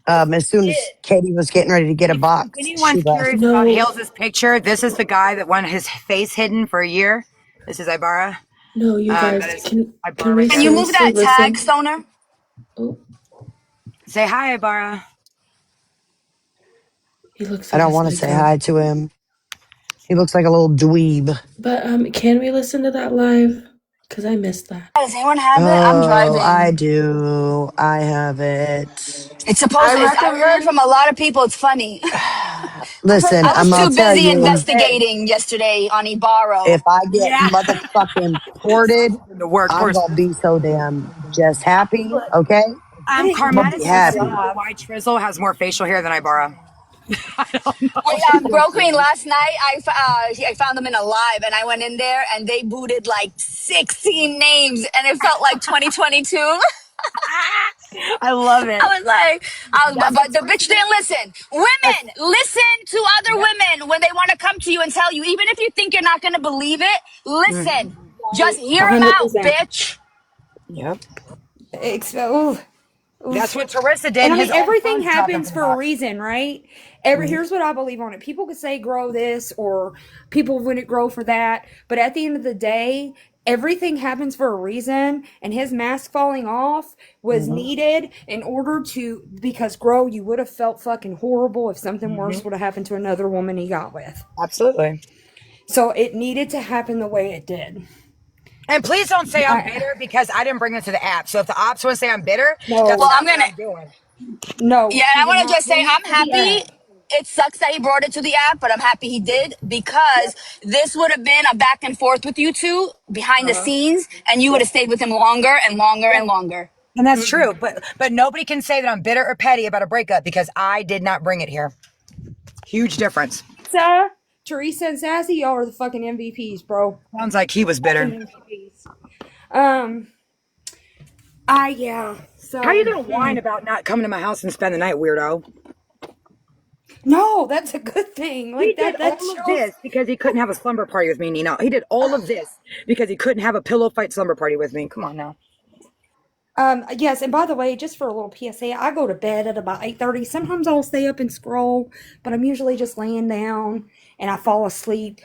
As soon as Katie was getting ready to get a box, Anyone's she left. curious about Hales' picture? This is the guy that wanted his face hidden for a year. This is Ibarra. No, you that guys, is can Ibarra. we Can you move that seriously tag, listen? Stoner? Oh, Say hi, Ibarra. he looks I like don't a want to say psycho. hi to him. He looks like a little dweeb. But can we listen to that live? Because I missed that. Does anyone have it? I'm driving. I do. I have it. It's supposed to. I've heard from a lot of people. It's funny. Listen, I was I'm too tell busy you, investigating yesterday on Ibarro. if I get motherfucking ported, The work. I'm gonna be so damn just happy. Okay. I'm gonna Carmetta be says happy. White Trizzle has more facial hair than I borrow. Wait, Bro Queen, last night I found them in a live and I went in there and they booted like 16 names and it felt like 2022. I love it. But the bitch didn't listen. Women, listen to other women when they want to come to you and tell you, even if you think you're not going to believe it, listen. Just hear them out, 100%. bitch. Yep. That's what Teresa did. And I mean, His own everything phone's dropped happens over for the a box. reason, right? Here's what I believe on it. People could say grow this or people wouldn't grow for that. But at the end of the day, everything happens for a reason. And his mask falling off was needed in order to, because grow, you would have felt fucking horrible if something worse would have happened to another woman he got with. Absolutely. So it needed to happen the way it did. And please don't say I'm bitter because I didn't bring it to the app. So if the ops want to say I'm bitter, No. that's Well, not I'm going what to. I'm doing. No. Yeah, I want to just say I'm happy. It sucks that he brought it to the app, but I'm happy he did because this would have been a back and forth with you two behind the scenes, and you would have stayed with him longer and longer and longer. And that's true. But nobody can say that I'm bitter or petty about a breakup because I did not bring it here. Huge difference. Teresa and Sassy, y'all are the fucking MVPs, bro. Sounds like he was bitter. Yeah. So how you gonna whine about not coming to my house and spend the night, weirdo? No, that's a good thing. Like he did all of this because he couldn't have a slumber party with me, Nina. He did all of this because he couldn't have a pillow fight slumber party with me. Come on now. Yes, and by the way, just for a little PSA, I go to bed at about 8:30. Sometimes I'll stay up and scroll, but I'm usually just laying down and I fall asleep.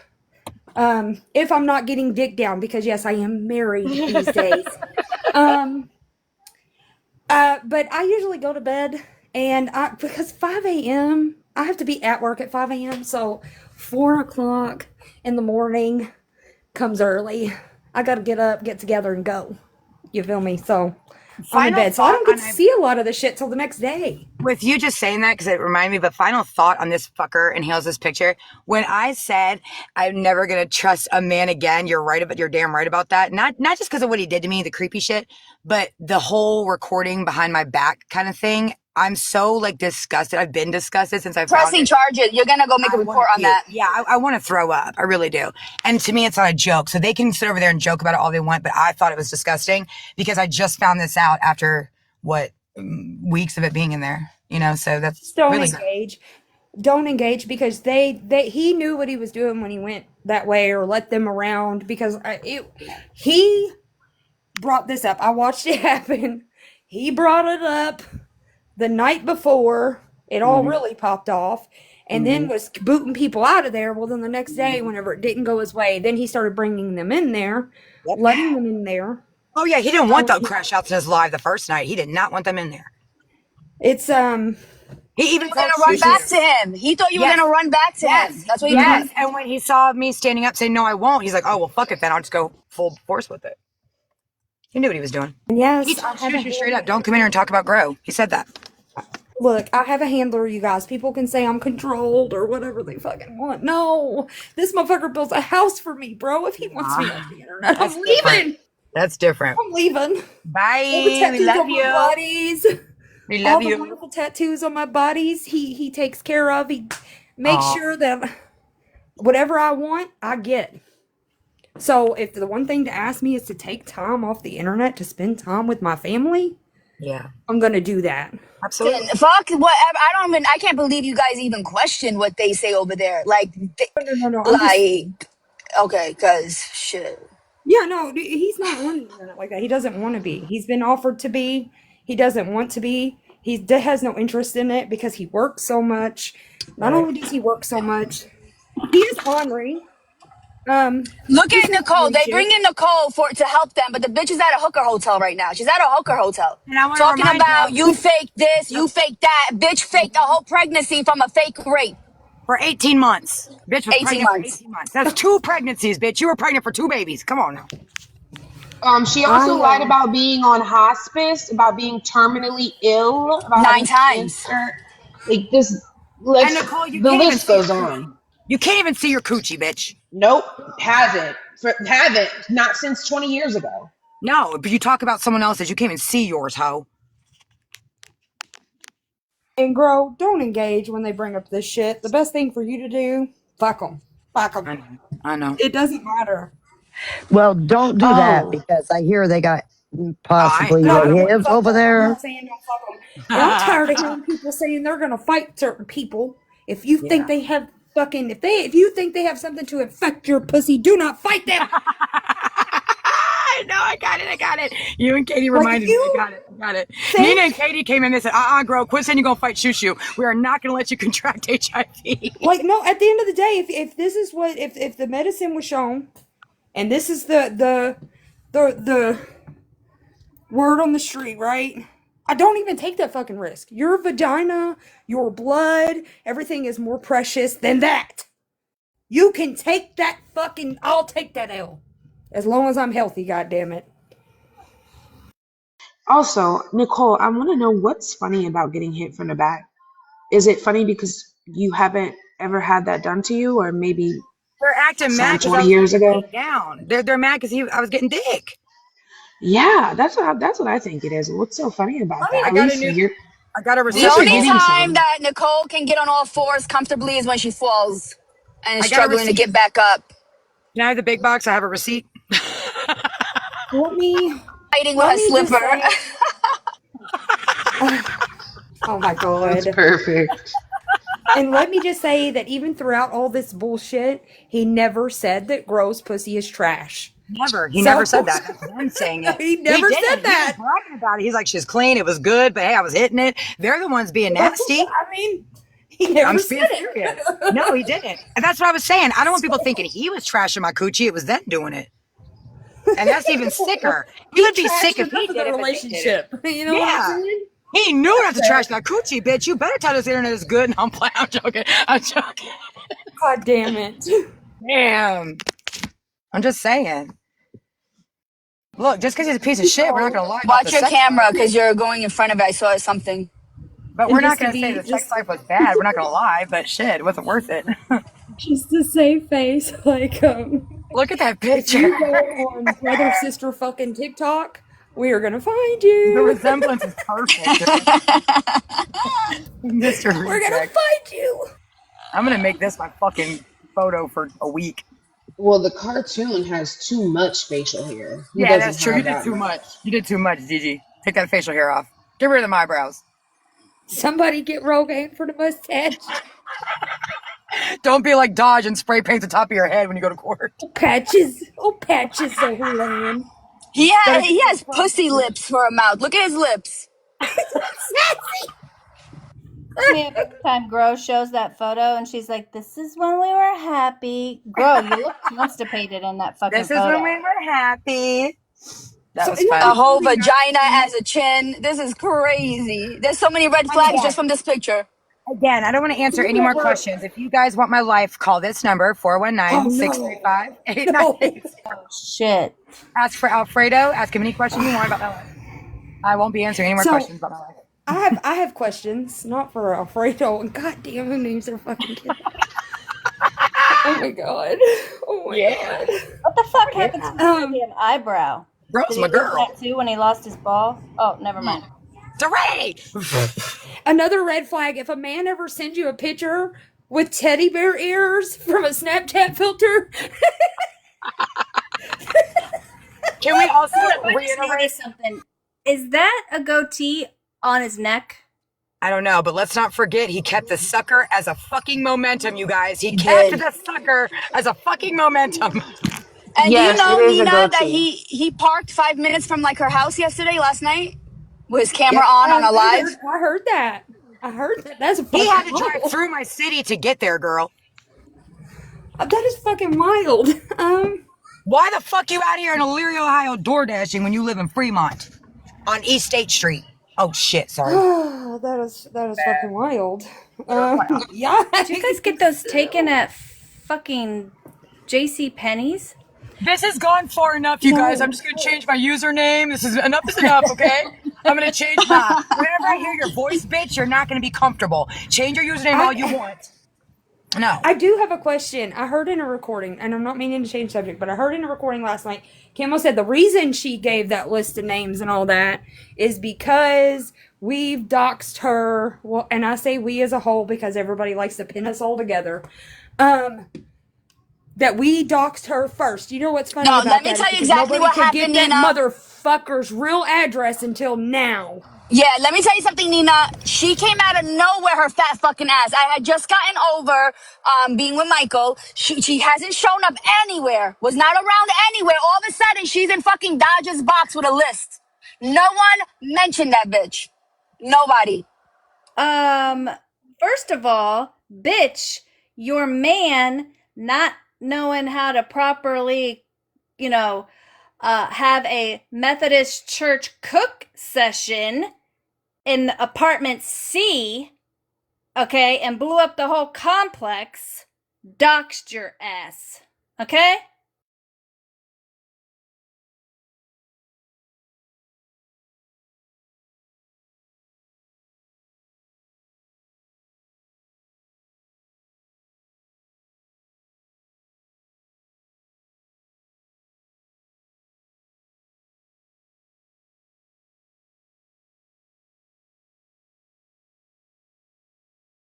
If I'm not getting dick down, because yes, I am married these days. But I usually go to bed and because 5 a.m. I have to be at work at 5 a.m. So 4 o'clock in the morning comes early. I got to get up, get together, and go. You feel me? So I'm in bed. So I don't get to see a lot of the shit till the next day. With you just saying that, because it reminded me, but final thought on this fucker inhales this picture. When I said I'm never gonna trust a man again, you're right about, you're damn right about that. Not just because of what he did to me, the creepy shit, but the whole recording behind my back kind of thing. I'm so like disgusted. I've been disgusted since I found Pressing charges. You're gonna go make a report on that. Yeah, I want to throw up. I really do. And to me, it's not a joke. So they can sit over there and joke about it all they want, but I thought it was disgusting because I just found this out after weeks of it being in there. You know, so that's Don't really engage. Don't engage because he knew what he was doing when he went that way or let them around because he brought this up. I watched it happen. He brought it up the night before it all really popped off and then was booting people out of there. Well, then the next day, whenever it didn't go his way, then he started bringing them in there, letting them in there. Oh yeah, he didn't want the crash outs in his live the first night. He did not want them in there. It's he even gonna run back to him. He thought you were gonna run back to him. That's what he did. And when he saw me standing up saying no, I won't, he's like, oh well, fuck it then. I'll just go full force with it. He knew what he was doing. Yes, he told you straight up, don't come in here and talk about grow. He said that. Look, I have a handler, you guys. People can say I'm controlled or whatever they fucking want. No, this motherfucker builds a house for me, bro. If he wants me on the internet, I'm leaving. That's different. I'm leaving. Bye. All the tattoos We love on my you. bodies. We love all you. the wonderful tattoos on my bodies. He takes care of. He makes sure that whatever I want, I get. So if the one thing to ask me is to take time off the internet to spend time with my family, yeah, I'm gonna do that. Absolutely. Fuck whatever. I can't believe you guys even question what they say over there. Like, No. Okay, cause shit. Yeah, no, he's not on the internet like that. He doesn't want to be. He's been offered to be. He doesn't want to be. He has no interest in it because he works so much. Not only does he work so much, he is ornery. Look at Nicole. They bring in Nicole to help them, but the bitch is at a hooker hotel right now. She's at a hooker hotel. And I talking about you fake this, you fake that. Bitch faked a whole pregnancy from a fake rape. For 18 months. Bitch was 18 pregnant months. for 18 months. That's 2 pregnancies, bitch. You were pregnant for 2 babies. Come on now. She also lied about being on hospice, about being terminally ill, about 9 times. Cancer. Like this, And Nicole, the list goes on. You can't even see your coochie, bitch. Nope, haven't. Not since 20 years ago. No, but you talk about someone else's. You can't even see yours, hoe. And Grow, don't engage when they bring up this shit. The best thing for you to do, fuck them. Fuck them. I know. It doesn't matter. Well, don't do that because I hear they got possibly HIV over I'm there. not saying don't fuck them. And I'm tired of hearing people saying they're gonna fight certain people. If you think they have fucking, if you think they have something to infect your pussy, do not fight them. No, I got it. You and Katie reminded me. I got it. Nina and Katie came in and said, Grow, quit saying you're going to fight Shushu. We are not going to let you contract HIV. Like, no, at the end of the day, if this is what, if the medicine was shown, and this is the word on the street, right? I don't even take that fucking risk. Your vagina, your blood, everything is more precious than that. You can take that fucking, I'll take that L. As long as I'm healthy, goddammit. Also, Nicole, I want to know what's funny about getting hit from the back. Is it funny because you haven't ever had that done to you, or maybe they're acting mad 20 years ago? Down. They're mad because I was getting dick. Yeah, that's what I think it is. What's so funny about that? I got a receipt. The only time that Nicole can get on all fours comfortably is when she falls and is struggling to get back up. Can I have the big box? I have a receipt. Let me fighting with a slipper. Oh my god. That's perfect. And let me just say that even throughout all this bullshit, he never said that Grow's pussy is trash. Never. He never said that. That's him saying it. He never said that. He was bragging about it. He's like, she's clean. It was good, but hey, I was hitting it. They're the ones being nasty. I mean, he never said it. No, he didn't. And that's what I was saying. I don't want people thinking he was trashing my coochie. It was them doing it. And that's even sicker. He would be sick if he did the relationship. You know what I'm saying? He knew not to trash that coochie, bitch. You better tell this internet is good. And I'm playing. I'm joking. God damn it. Damn. I'm just saying. Look, just because he's a piece of shit, we're not going to lie. Watch your camera because you're going in front of it. I saw something. But we're not going to say the sex life was bad. We're not going to lie, but shit, it wasn't worth it. Just to save face, like, look at that picture. If you go on brother sister fucking TikTok, we are gonna find you. The resemblance is perfect. Mr. We're gonna find you. I'm gonna make this my fucking photo for a week. Well, the cartoon has too much facial hair. Yeah, that's true. You did too much. You did too much, Gigi. Take that facial hair off. Get rid of the eyebrows. Somebody get Rogaine for the mustache. Don't be like Dodge and spray paint the top of your head when you go to court. Patches. Oh, patches are laying. He has pussy lips for a mouth. Look at his lips. Every time Grow shows that photo and she's like, this is when we were happy. Grow, you look constipated in that fucking photo. This is when we were happy. That was fun. A whole vagina as a chin. This is crazy. There's so many red flags just from this picture. Again, I don't want to answer any more questions. If you guys want my life, call this number, 419-635-8986. Oh, shit. Ask for Alfredo. Ask him any question you want about my life. I won't be answering any more questions about my life. I have questions, not for Alfredo. And goddamn, who names their fucking kid? Oh my god. Oh my god. What the fuck happened to the goddamn eyebrow? Bro's my girl. That too when he lost his ball? Oh, never mind. Hooray! Another red flag. If a man ever sends you a picture with teddy bear ears from a Snapchat filter. Can we also reiterate something? Is that a goatee on his neck? I don't know, but let's not forget he kept the sucker as a fucking momentum, you guys. He kept the sucker as a fucking momentum. And yes, do you know, Nina, that he parked 5 minutes from like her house last night? With his camera on a live? I heard that. That's a he had to drive through my city to get there, girl. That is fucking wild. Why the fuck you out here in Elyria, Ohio, door dashing when you live in Fremont on East State Street? Oh shit! Sorry. that is fucking wild. Yeah. Did you guys get those taken at fucking J.C. Penney's? This has gone far enough, you guys. I'm just going to change my username. This is enough, okay? I'm going to change whenever I hear your voice, bitch, you're not going to be comfortable. Change your username all you want. No. I do have a question. I heard in a recording, and I'm not meaning to change subject, but I heard in a recording last night, Kimmel said the reason she gave that list of names and all that is because we've doxed her. Well, and I say we as a whole because everybody likes to pin us all together. That we doxed her first. You know what's funny No, about let me that? tell Is you because exactly nobody what could happened, get that Nina. motherfucker's real address until now. Yeah, let me tell you something, Nina. She came out of nowhere, her fat fucking ass. I had just gotten over being with Michael. She hasn't shown up anywhere, was not around anywhere. All of a sudden, she's in fucking Dodger's box with a list. No one mentioned that bitch. Nobody. First of all, bitch, your man not knowing how to properly, have a Methodist church cook session in apartment C, okay, and blew up the whole complex, doxed your ass, okay?